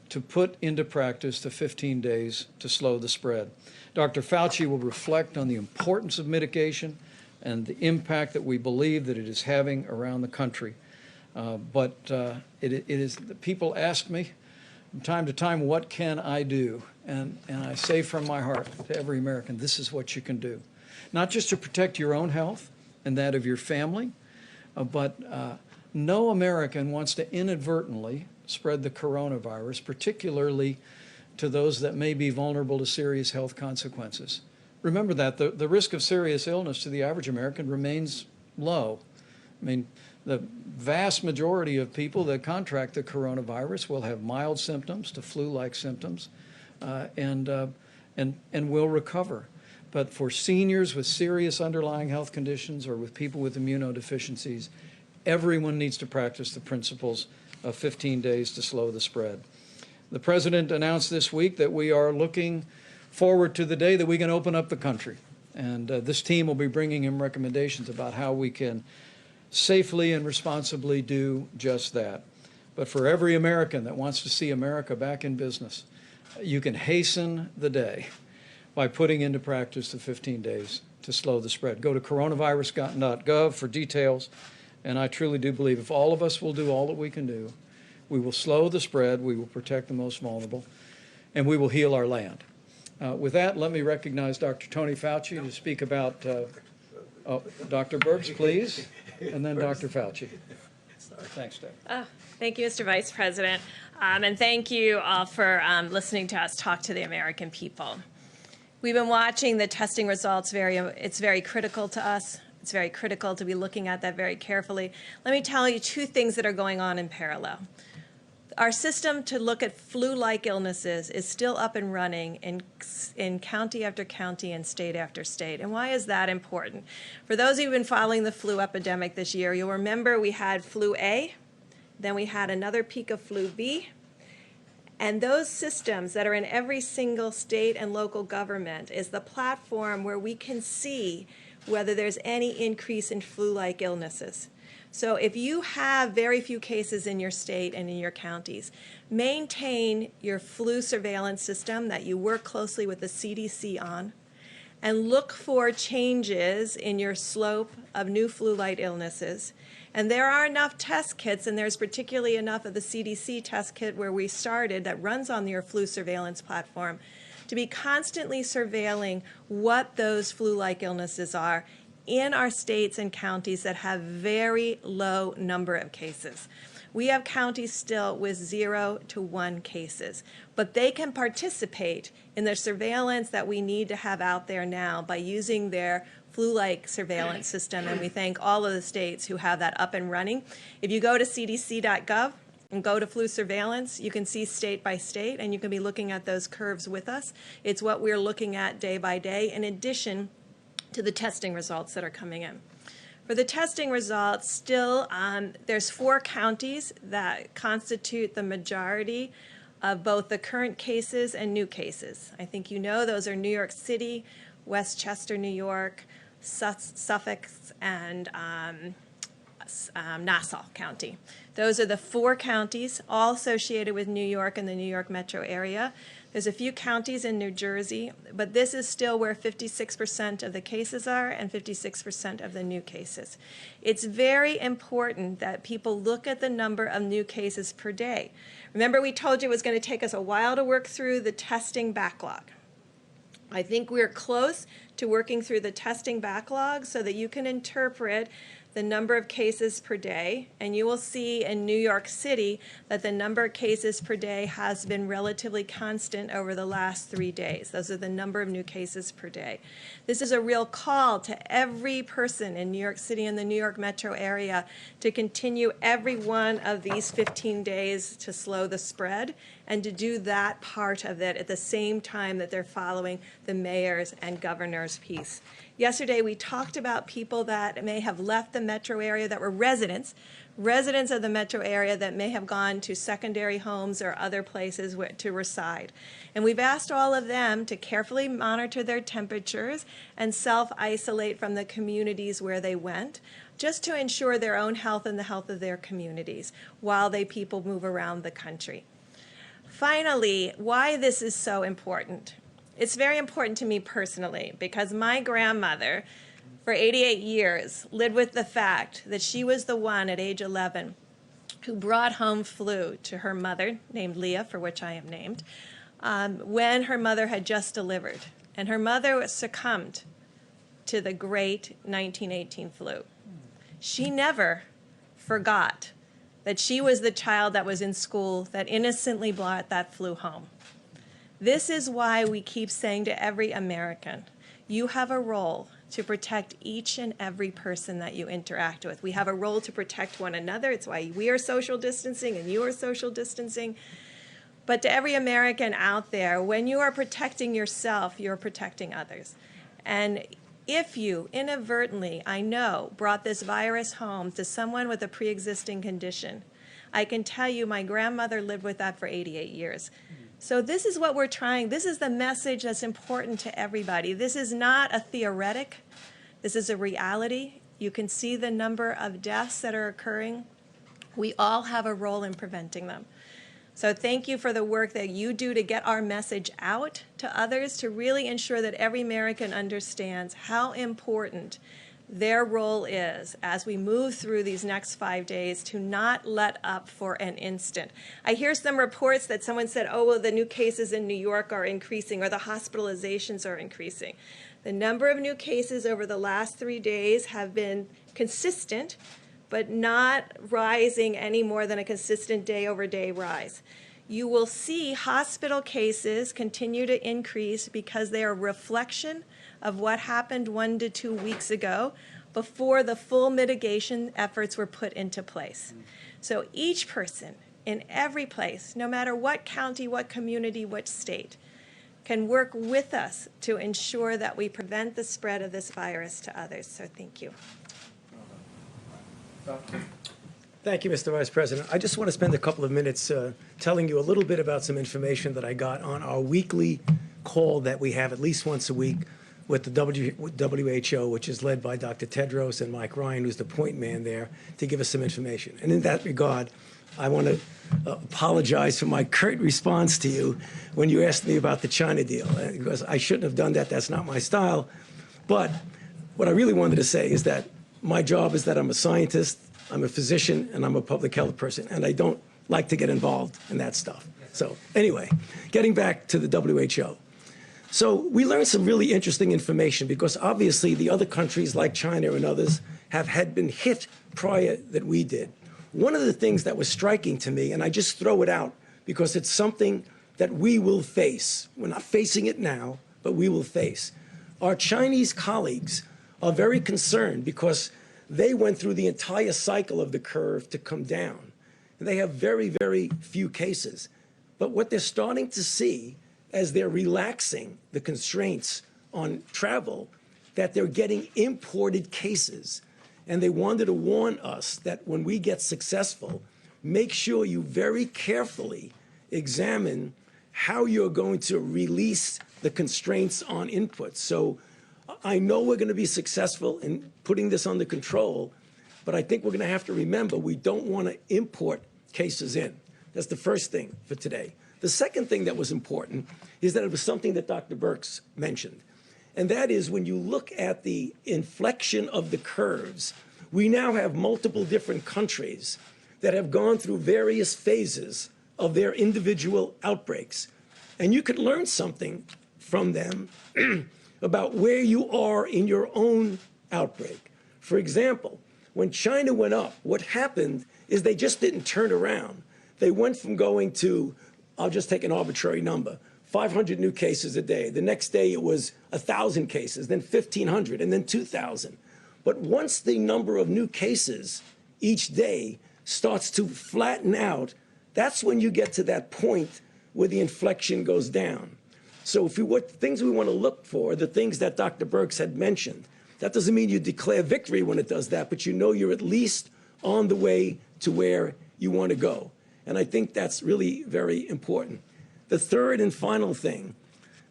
[SPEAKER 13] to put into practice the 15 days to slow the spread. Dr. Fauci will reflect on the importance of mitigation and the impact that we believe that it is having around the country. But it is, people ask me from time to time, what can I do? And I say from my heart to every American, this is what you can do. Not just to protect your own health and that of your family, but no American wants to inadvertently spread the coronavirus, particularly to those that may be vulnerable to serious health consequences. Remember that the risk of serious illness to the average American remains low. I mean, the vast majority of people that contract the coronavirus will have mild symptoms to flu-like symptoms and will recover. But for seniors with serious underlying health conditions or with people with immunodeficiencies, everyone needs to practice the principles of 15 days to slow the spread. The President announced this week that we are looking forward to the day that we can open up the country. And this team will be bringing him recommendations about how we can safely and responsibly do just that. But for every American that wants to see America back in business, you can hasten the day by putting into practice the 15 days to slow the spread. Go to coronavirus.gov for details. And I truly do believe if all of us will do all that we can do, we will slow the spread, we will protect the most vulnerable, and we will heal our land. With that, let me recognize Dr. Tony Fauci to speak about, Dr. Birx, please, and then Dr. Fauci. Thanks, Deb.
[SPEAKER 14] Thank you, Mr. Vice President, and thank you all for listening to us talk to the American people. We've been watching the testing results. It's very critical to us. It's very critical to be looking at that very carefully. Let me tell you two things that are going on in parallel. Our system to look at flu-like illnesses is still up and running in county after county and state after state. And why is that important? For those of you who've been following the flu epidemic this year, you'll remember we had flu A, then we had another peak of flu B, and those systems that are in every single state and local government is the platform where we can see whether there's any increase in flu-like illnesses. So if you have very few cases in your state and in your counties, maintain your flu surveillance system that you work closely with the CDC on, and look for changes in your slope of new flu-like illnesses. And there are enough test kits, and there's particularly enough of the CDC test kit where we started that runs on your flu surveillance platform to be constantly surveilling what those flu-like illnesses are in our states and counties that have very low number of cases. We have counties still with 0 to 1 cases, but they can participate in the surveillance that we need to have out there now by using their flu-like surveillance system, and we thank all of the states who have that up and running. If you go to cdc.gov and go to flu surveillance, you can see state by state, and you can be looking at those curves with us. It's what we're looking at day by day, in addition to the testing results that are coming in. For the testing results, still, there's 4 counties that constitute the majority of both the current cases and new cases. I think you know those are New York City, Westchester, New York, Suffolk, and Nassau County. Those are the 4 counties, all associated with New York and the New York metro area. There's a few counties in New Jersey, but this is still where 56% of the cases are and 56% of the new cases. It's very important that people look at the number of new cases per day. Remember, we told you it was going to take us a while to work through the testing backlog. I think we're close to working through the testing backlog so that you can interpret the number of cases per day, and you will see in New York City that the number of cases per day has been relatively constant over the last 3 days. Those are the number of new cases per day. This is a real call to every person in New York City and the New York metro area to continue every one of these 15 days to slow the spread and to do that part of it at the same time that they're following the mayor's and governor's piece. Yesterday, we talked about people that may have left the metro area that were residents of the metro area that may have gone to secondary homes or other places to reside. And we've asked all of them to carefully monitor their temperatures and self-isolate from the communities where they went, just to ensure their own health and the health of their communities while people move around the country. Finally, why this is so important. It's very important to me personally because my grandmother, for 88 years, lived with the fact that she was the one at age 11 who brought home flu to her mother, named Leah, for which I am named, when her mother had just delivered. And her mother succumbed to the great 1918 flu. She never forgot that she was the child that was in school that innocently brought that flu home. This is why we keep saying to every American, you have a role to protect each and every person that you interact with. We have a role to protect one another. It's why we are social distancing and you are social distancing. But to every American out there, when you are protecting yourself, you're protecting others. And if you inadvertently, I know, brought this virus home to someone with a pre-existing condition, I can tell you my grandmother lived with that for 88 years. So this is what we're trying. This is the message that's important to everybody. This is not a theoretic. This is a reality. You can see the number of deaths that are occurring. We all have a role in preventing them. So thank you for the work that you do to get our message out to others, to really ensure that every American understands how important their role is as we move through these next 5 days to not let up for an instant. I hear some reports that someone said, oh, well, the new cases in New York are increasing or the hospitalizations are increasing. The number of new cases over the last 3 days have been consistent but not rising any more than a consistent day-over-day rise. You will see hospital cases continue to increase because they are a reflection of what happened 1 to 2 weeks ago before the full mitigation efforts were put into place. So each person in every place, no matter what county, what community, what state, can work with us to ensure that we prevent the spread of this virus to others. So thank you.
[SPEAKER 12] Thank you, Mr. Vice President. I just want to spend a couple of minutes telling you a little bit about some information that I got on our weekly call that we have at least once a week with the WHO, which is led by Dr. Tedros and Mike Ryan, who's the point man there, to give us some information. And in that regard, I want to apologize for my curt response to you when you asked me about the China deal, because I shouldn't have done that. That's not my style. But what I really wanted to say is that my job is that I'm a scientist, I'm a physician, and I'm a public health person, and I don't like to get involved in that stuff. So anyway, getting back to the WHO. So we learned some really interesting information because obviously the other countries like China and others had been hit prior that we did. One of the things that was striking to me, and I just throw it out because it's something that we will face. We're not facing it now, but we will face. Our Chinese colleagues are very concerned because they went through the entire cycle of the curve to come down. And they have very, very few cases. But what they're starting to see as they're relaxing the constraints on travel, that they're getting imported cases. And they wanted to warn us that when we get successful, make sure you very carefully examine how you're going to release the constraints on inputs. So I know we're going to be successful in putting this under control, but I think we're going to have to remember we don't want to import cases in. That's the first thing for today. The second thing that was important is that it was something that Dr. Birx mentioned, and that is when you look at the inflection of the curves, we now have multiple different countries that have gone through various phases of their individual outbreaks. And you could learn something from them about where you are in your own outbreak. For example, when China went up, what happened is they just didn't turn around. They went from going to, I'll just take an arbitrary number, 500 new cases a day. The next day it was 1,000 cases, then 1,500, and then 2,000. But once the number of new cases each day starts to flatten out, that's when you get to that point where the inflection goes down. So what things we want to look for, the things that Dr. Birx had mentioned. That doesn't mean you declare victory when it does that, but you know you're at least on the way to where you want to go. And I think that's really very important. The third and final thing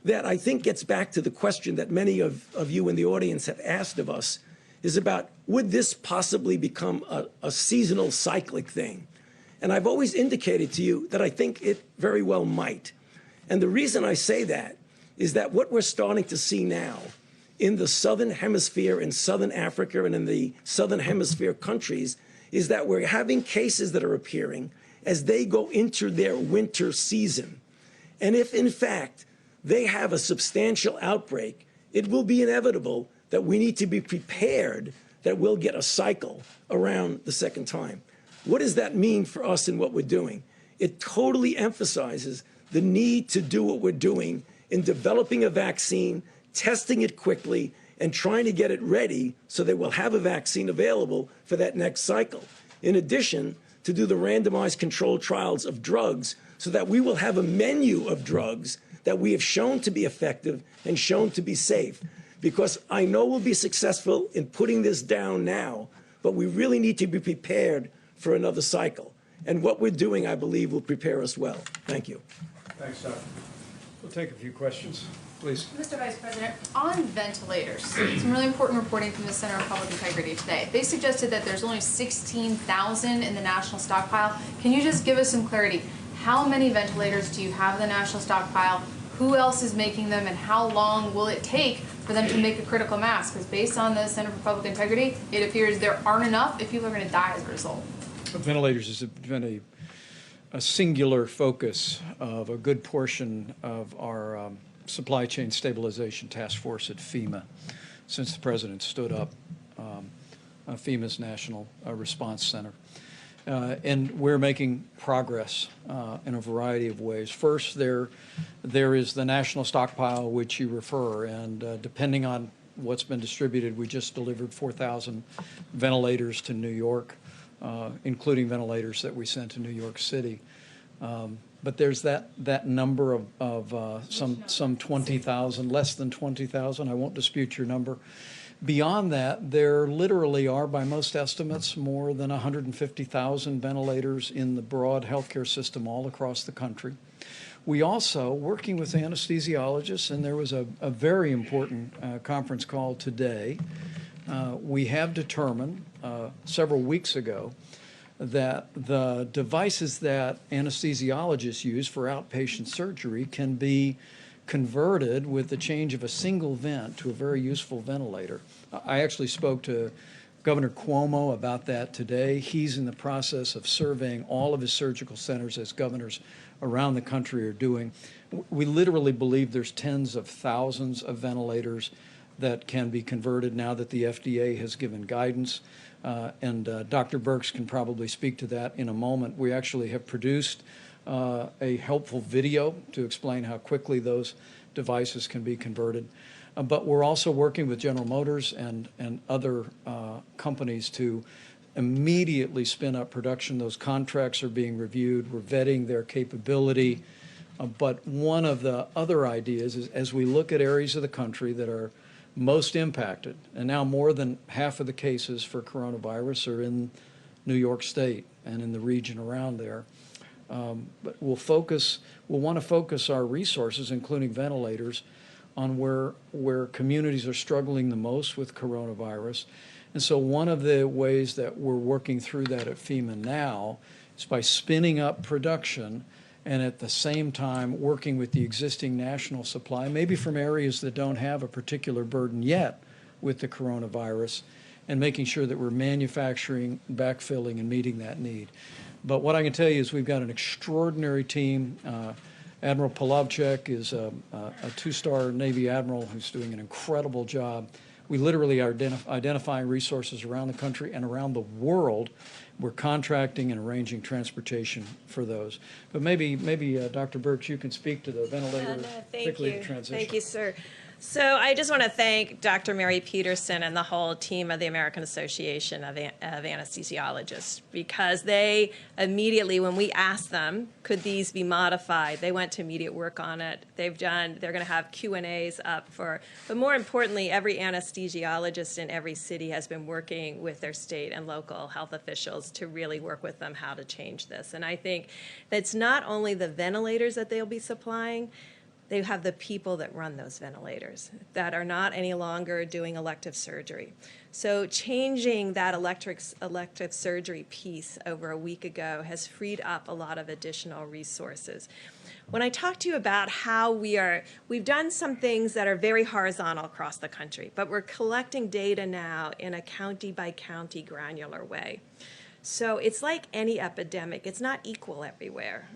[SPEAKER 12] that I think gets back to the question that many of you in the audience have asked of us is about, would this possibly become a seasonal cyclic thing? And I've always indicated to you that I think it very well might. And the reason I say that is that what we're starting to see now in the Southern Hemisphere, in Southern Africa, and in the Southern Hemisphere countries is that we're having cases that are appearing as they go into their winter season. And if, in fact, they have a substantial outbreak, it will be inevitable that we need to be prepared that we'll get a cycle around the second time. What does that mean for us in what we're doing? It totally emphasizes the need to do what we're doing in developing a vaccine, testing it quickly, and trying to get it ready so that we'll have a vaccine available for that next cycle. In addition, to do the randomized controlled trials of drugs so that we will have a menu of drugs that we have shown to be effective and shown to be safe. Because I know we'll be successful in putting this down now, but we really need to be prepared for another cycle. And what we're doing, I believe, will prepare us well. Thank you.
[SPEAKER 13] Thanks, Doc. We'll take a few questions, please.
[SPEAKER 7] Mr. Vice President, on ventilators, some really important reporting from the Center of Public Integrity today. They suggested that there's only 16,000 in the national stockpile. Can you just give us some clarity? How many ventilators do you have in the national stockpile? Who else is making them, and how long will it take for them to make a critical mass? Because based on the Center for Public Integrity, it appears there aren't enough if people are going to die as a result.
[SPEAKER 13] Ventilators has been a singular focus of a good portion of our supply chain stabilization task force at FEMA since the president stood up FEMA's National Response Center. And we're making progress in a variety of ways. First, there is the national stockpile which you refer, and depending on what's been distributed, we just delivered 4,000 ventilators to New York, including ventilators that we sent to New York City. But there's that number of some 20,000, less than 20,000. I won't dispute your number. Beyond that, there literally are, by most estimates, more than 150,000 ventilators in the broad healthcare system all across the country. We also, working with anesthesiologists, and there was a very important conference call today, we have determined several weeks ago that the devices that anesthesiologists use for outpatient surgery can be converted with the change of a single vent to a very useful ventilator. I actually spoke to Governor Cuomo about that today. He's in the process of surveying all of his surgical centers, as governors around the country are doing. We literally believe there's tens of thousands of ventilators that can be converted now that the FDA has given guidance. And Dr. Birx can probably speak to that in a moment. We actually have produced a helpful video to explain how quickly those devices can be converted. But we're also working with General Motors and other companies to immediately spin up production. Those contracts are being reviewed. We're vetting their capability. But one of the other ideas is, as we look at areas of the country that are most impacted, and now more than half of the cases for coronavirus are in New York State and in the region around there. But we'll want to focus our resources, including ventilators, on where communities are struggling the most with coronavirus. And so one of the ways that we're working through that at FEMA now is by spinning up production and at the same time working with the existing national supply, maybe from areas that don't have a particular burden yet with the coronavirus, and making sure that we're manufacturing, backfilling, and meeting that need. But what I can tell you is we've got an extraordinary team. Admiral Polovchek is a two-star Navy admiral who's doing an incredible job. We literally are identifying resources around the country and around the world. We're contracting and arranging transportation for those. But maybe Dr. Birx, you can speak to the ventilator, particularly the transition.
[SPEAKER 14] Thank you, sir. So I just want to thank Dr. Mary Peterson and the whole team of the American Association of Anesthesiologists, because they immediately, when we asked them, could these be modified, they went to immediate work on it. They're going to have Q&As up but more importantly, every anesthesiologist in every city has been working with their state and local health officials to really work with them how to change this. And I think that's not only the ventilators that they'll be supplying, they have the people that run those ventilators that are not any longer doing elective surgery. So changing that elective surgery piece over a week ago has freed up a lot of additional resources. When I talk to you about how we've done some things that are very horizontal across the country, but we're collecting data now in a county-by-county granular way. So it's like any epidemic. It's not equal everywhere.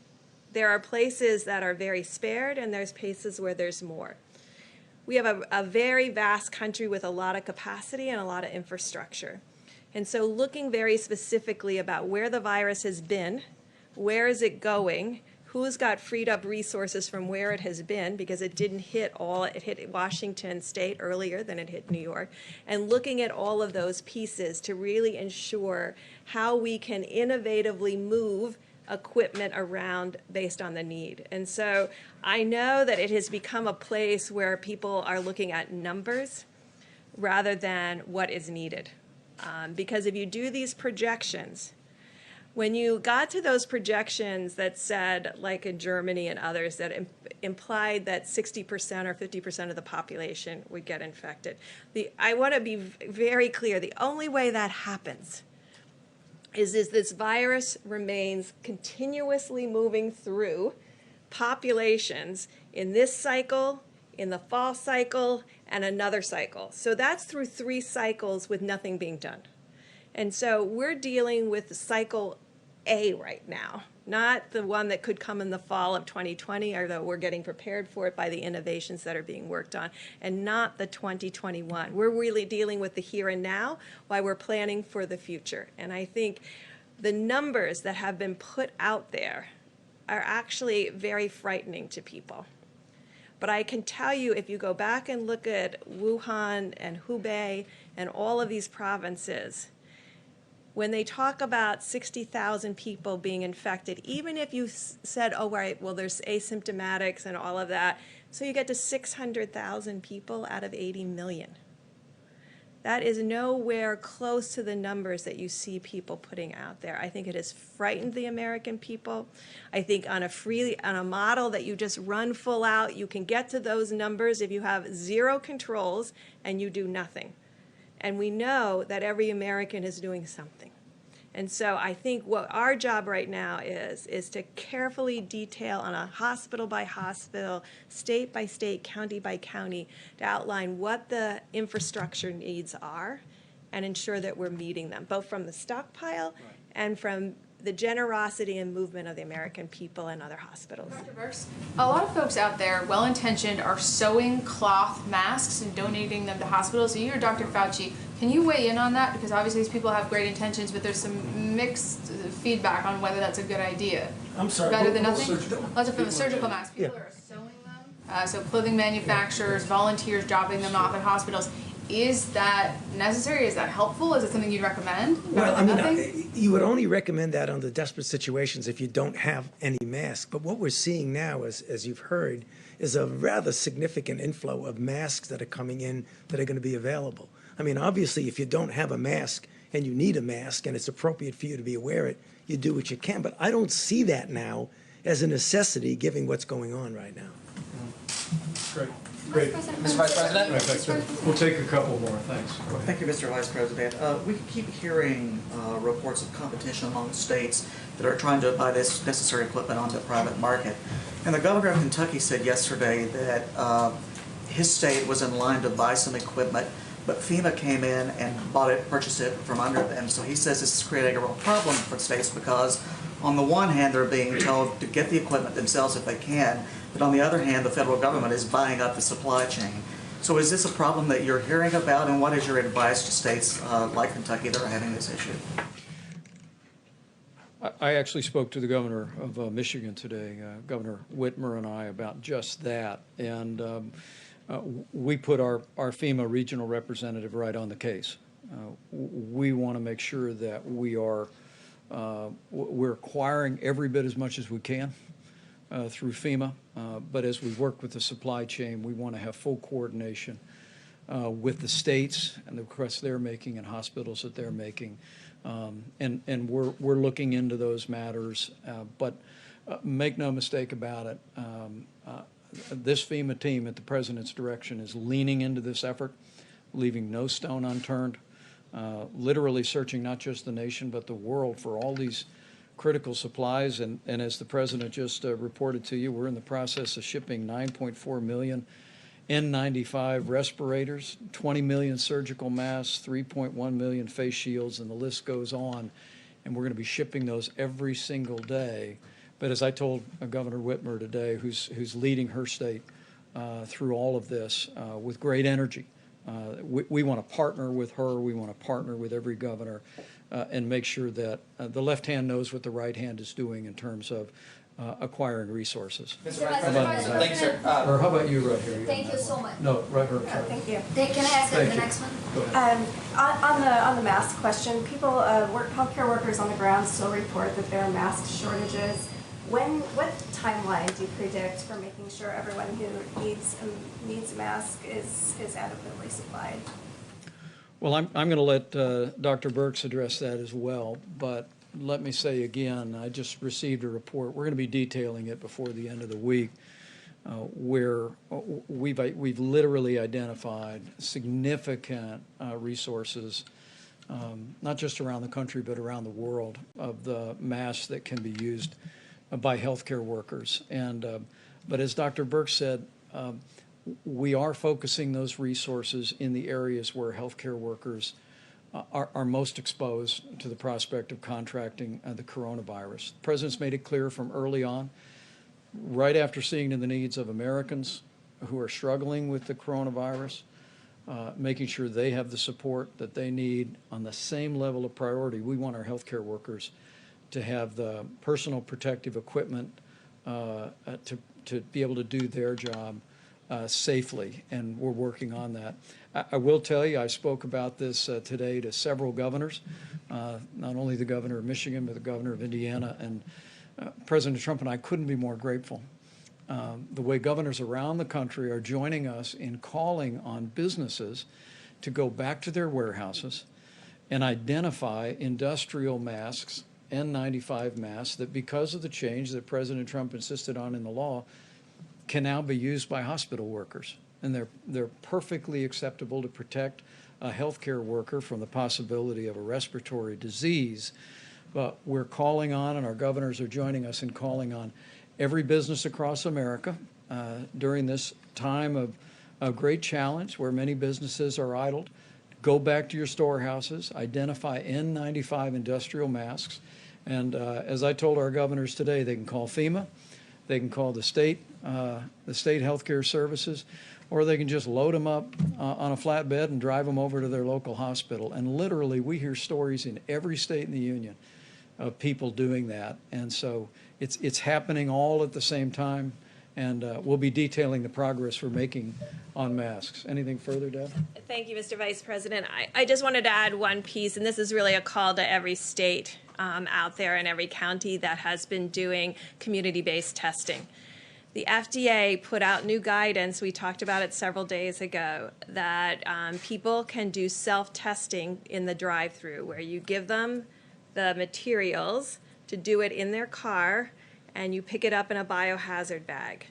[SPEAKER 14] There are places that are very spared, and there's places where there's more. We have a very vast country with a lot of capacity and a lot of infrastructure. And so looking very specifically about where the virus has been, where is it going, who's got freed up resources from where it has been, because it didn't hit it hit Washington State earlier than it hit New York, and looking at all of those pieces to really ensure how we can innovatively move equipment around based on the need. And so I know that it has become a place where people are looking at numbers rather than what is needed. Because if you do these projections, when you got to those projections that said, like in Germany and others, that implied that 60% or 50% of the population would get infected, I want to be very clear, the only way that happens is this virus remains continuously moving through populations in this cycle, in the fall cycle, and another cycle. So that's through 3 cycles with nothing being done. And so we're dealing with cycle A right now. not the one that could come in the fall of 2020, although we're getting prepared for it by the innovations that are being worked on, and not the 2021. We're really dealing with the here and now while we're planning for the future. And I think the numbers that have been put out there are actually very frightening to people. But I can tell you, if you go back and look at Wuhan and Hubei and all of these provinces, when they talk about 60,000 people being infected, even if you said, oh, right, well, there's asymptomatics and all of that, so you get to 600,000 people out of 80 million. That is nowhere close to the numbers that you see people putting out there. I think it has frightened the American people. I think on a model that you just run full out, you can get to those numbers if you have zero controls and you do nothing. And we know that every American is doing something. And so I think what our job right now is to carefully detail on a hospital by hospital, state by state, county by county, to outline what the infrastructure needs are and ensure that we're meeting them, both from the stockpile and from the generosity and movement of the American people and other hospitals.
[SPEAKER 7] Dr. Burks, a lot of folks out there, well-intentioned, are sewing cloth masks and donating them to hospitals. So you or Dr. Fauci, can you weigh in on that? Because obviously these people have great intentions, but there's some mixed feedback on whether that's a good idea.
[SPEAKER 12] I'm sorry.
[SPEAKER 7] Better than nothing? Lots of surgical masks. People are sewing them. So clothing manufacturers, volunteers dropping them off at hospitals. Is that necessary? Is that helpful? Is it something you'd recommend?
[SPEAKER 12] Well, I mean, you would only recommend that under desperate situations if you don't have any mask. But what we're seeing now, as you've heard, is a rather significant inflow of masks that are coming in that are going to be available. I mean, obviously, if you don't have a mask and you need a mask and it's appropriate for you to be wear it, you do what you can. But I don't see that now as a necessity, given what's going on right now.
[SPEAKER 13] Great. Great.
[SPEAKER 11] Mr. Vice President?
[SPEAKER 13] We'll take a couple more. Thanks.
[SPEAKER 15] Thank you, Mr. Vice President. We keep hearing reports of competition among states that are trying to buy this necessary equipment on the private market. And the governor of Kentucky said yesterday that his state was in line to buy some equipment, but FEMA came in and purchased it from under them. So he says this is creating a real problem for states because on the one hand, they're being told to get the equipment themselves if they can, but on the other hand, the federal government is buying up the supply chain. So is this a problem that you're hearing about, and what is your advice to states like Kentucky that are having this issue?
[SPEAKER 13] I actually spoke to the governor of Michigan today, Governor Whitmer and I, about just that. And we put our FEMA regional representative right on the case. We want to make sure that we're acquiring every bit as much as we can through FEMA, but as we work with the supply chain, we want to have full coordination with the states and the requests they're making and hospitals that they're making, and we're looking into those matters. But make no mistake about it, this FEMA team at the President's direction is leaning into this effort, leaving no stone unturned. Literally searching not just the nation but the world for all these critical supplies, and as the President just reported to you, we're in the process of shipping 9.4 million N95 respirators, 20 million surgical masks, 3.1 million face shields, and the list goes on, and we're going to be shipping those every single day. But as I told Governor Whitmer today, who's leading her state through all of this with great energy, we want to partner with her. We want to partner with every governor and make sure that the left hand knows what the right hand is doing in terms of acquiring resources.
[SPEAKER 11] Mr. Vice President, thank you, sir.
[SPEAKER 13] Or how about you right here?
[SPEAKER 10] Thank you so much.
[SPEAKER 13] No, right here.
[SPEAKER 14] Thank you.
[SPEAKER 10] Can I ask the next one?
[SPEAKER 13] Go ahead.
[SPEAKER 16] On the mask question, healthcare workers on the ground still report that there are mask shortages. What timeline do you predict for making sure everyone who needs a mask is adequately supplied?
[SPEAKER 13] Well, I'm going to let Dr. Birx address that as well, but let me say again, I just received a report. We're going to be detailing it before the end of the week, where we've literally identified significant resources, not just around the country but around the world, of the masks that can be used by healthcare workers. But as Dr. Birx said, we are focusing those resources in the areas where healthcare workers are most exposed to the prospect of contracting the coronavirus. The President's made it clear from early on, right after seeing the needs of Americans who are struggling with the coronavirus, making sure they have the support that they need on the same level of priority. We want our healthcare workers to have the personal protective equipment to be able to do their job safely, and we're working on that. I will tell you, I spoke about this today to several governors, not only the governor of Michigan, but the governor of Indiana, and President Trump and I couldn't be more grateful. The way governors around the country are joining us in calling on businesses to go back to their warehouses and identify industrial masks, N95 masks, that because of the change that President Trump insisted on in the law, can now be used by hospital workers. And they're perfectly acceptable to protect a healthcare worker from the possibility of a respiratory disease. But we're calling on, and our governors are joining us in calling on every business across America during this time of great challenge where many businesses are idled. Go back to your storehouses, identify N95 industrial masks, and as I told our governors today, they can call FEMA, they can call the state healthcare services, or they can just load them up on a flatbed and drive them over to their local hospital. And literally, we hear stories in every state in the union of people doing that. And so it's happening all at the same time, and we'll be detailing the progress we're making on masks. Anything further, Deb?
[SPEAKER 14] Thank you, Mr. Vice President. I just wanted to add one piece, and this is really a call to every state out there and every county that has been doing community-based testing. The FDA put out new guidance, we talked about it several days ago, that people can do self-testing in the drive-thru, where you give them the materials to do it in their car, and you pick it up in a biohazard bag.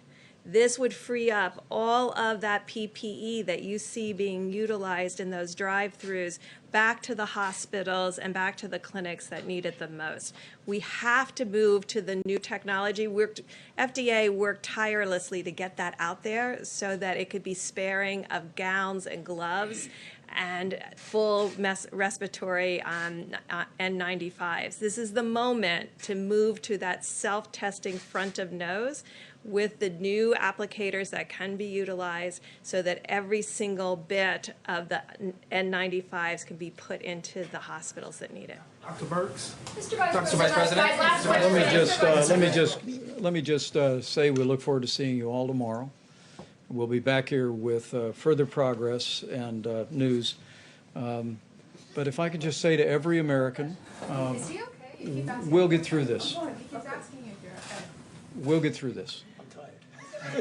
[SPEAKER 14] This would free up all of that PPE that you see being utilized in those drive-thrus back to the hospitals and back to the clinics that need it the most. We have to move to the new technology. FDA worked tirelessly to get that out there so that it could be sparing of gowns and gloves and full respiratory N95s. This is the moment to move to that self-testing front of nose with the new applicators that can be utilized so that every single bit of the N95s can be put into the hospitals that need it.
[SPEAKER 5] Dr. Burks?
[SPEAKER 11] Dr. Vice President?
[SPEAKER 13] Let me just say we look forward to seeing you all tomorrow. We'll be back here with further progress and news. But if I could just say to every American,
[SPEAKER 7] Is he okay?
[SPEAKER 13] we'll get through this.
[SPEAKER 7] He keeps asking you if you're okay.
[SPEAKER 13] We'll get through this.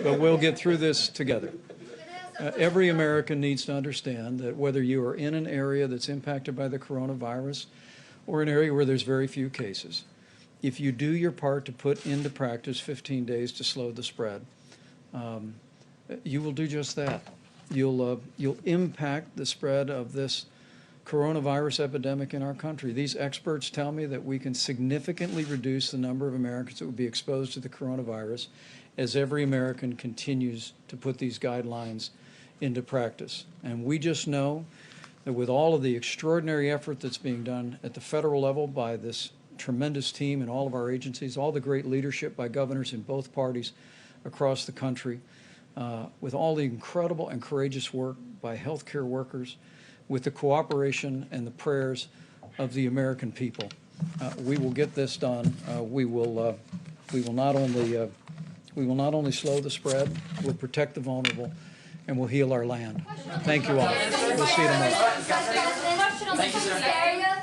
[SPEAKER 13] But we'll get through this together. Every American needs to understand that whether you are in an area that's impacted by the coronavirus or an area where there's very few cases, if you do your part to put into practice 15 days to slow the spread, you will do just that. You'll impact the spread of this coronavirus epidemic in our country. These experts tell me that we can significantly reduce the number of Americans that will be exposed to the coronavirus as every American continues to put these guidelines into practice. And we just know that with all of the extraordinary effort that's being done at the federal level by this tremendous team in all of our agencies, all the great leadership by governors in both parties across the country, with all the incredible and courageous work by healthcare workers, with the cooperation and the prayers of the American people, we will get this done. We will not only slow the spread, we'll protect the vulnerable, and we'll heal our land. Thank you all. We'll see you tomorrow.
[SPEAKER 10] Thank you, sir.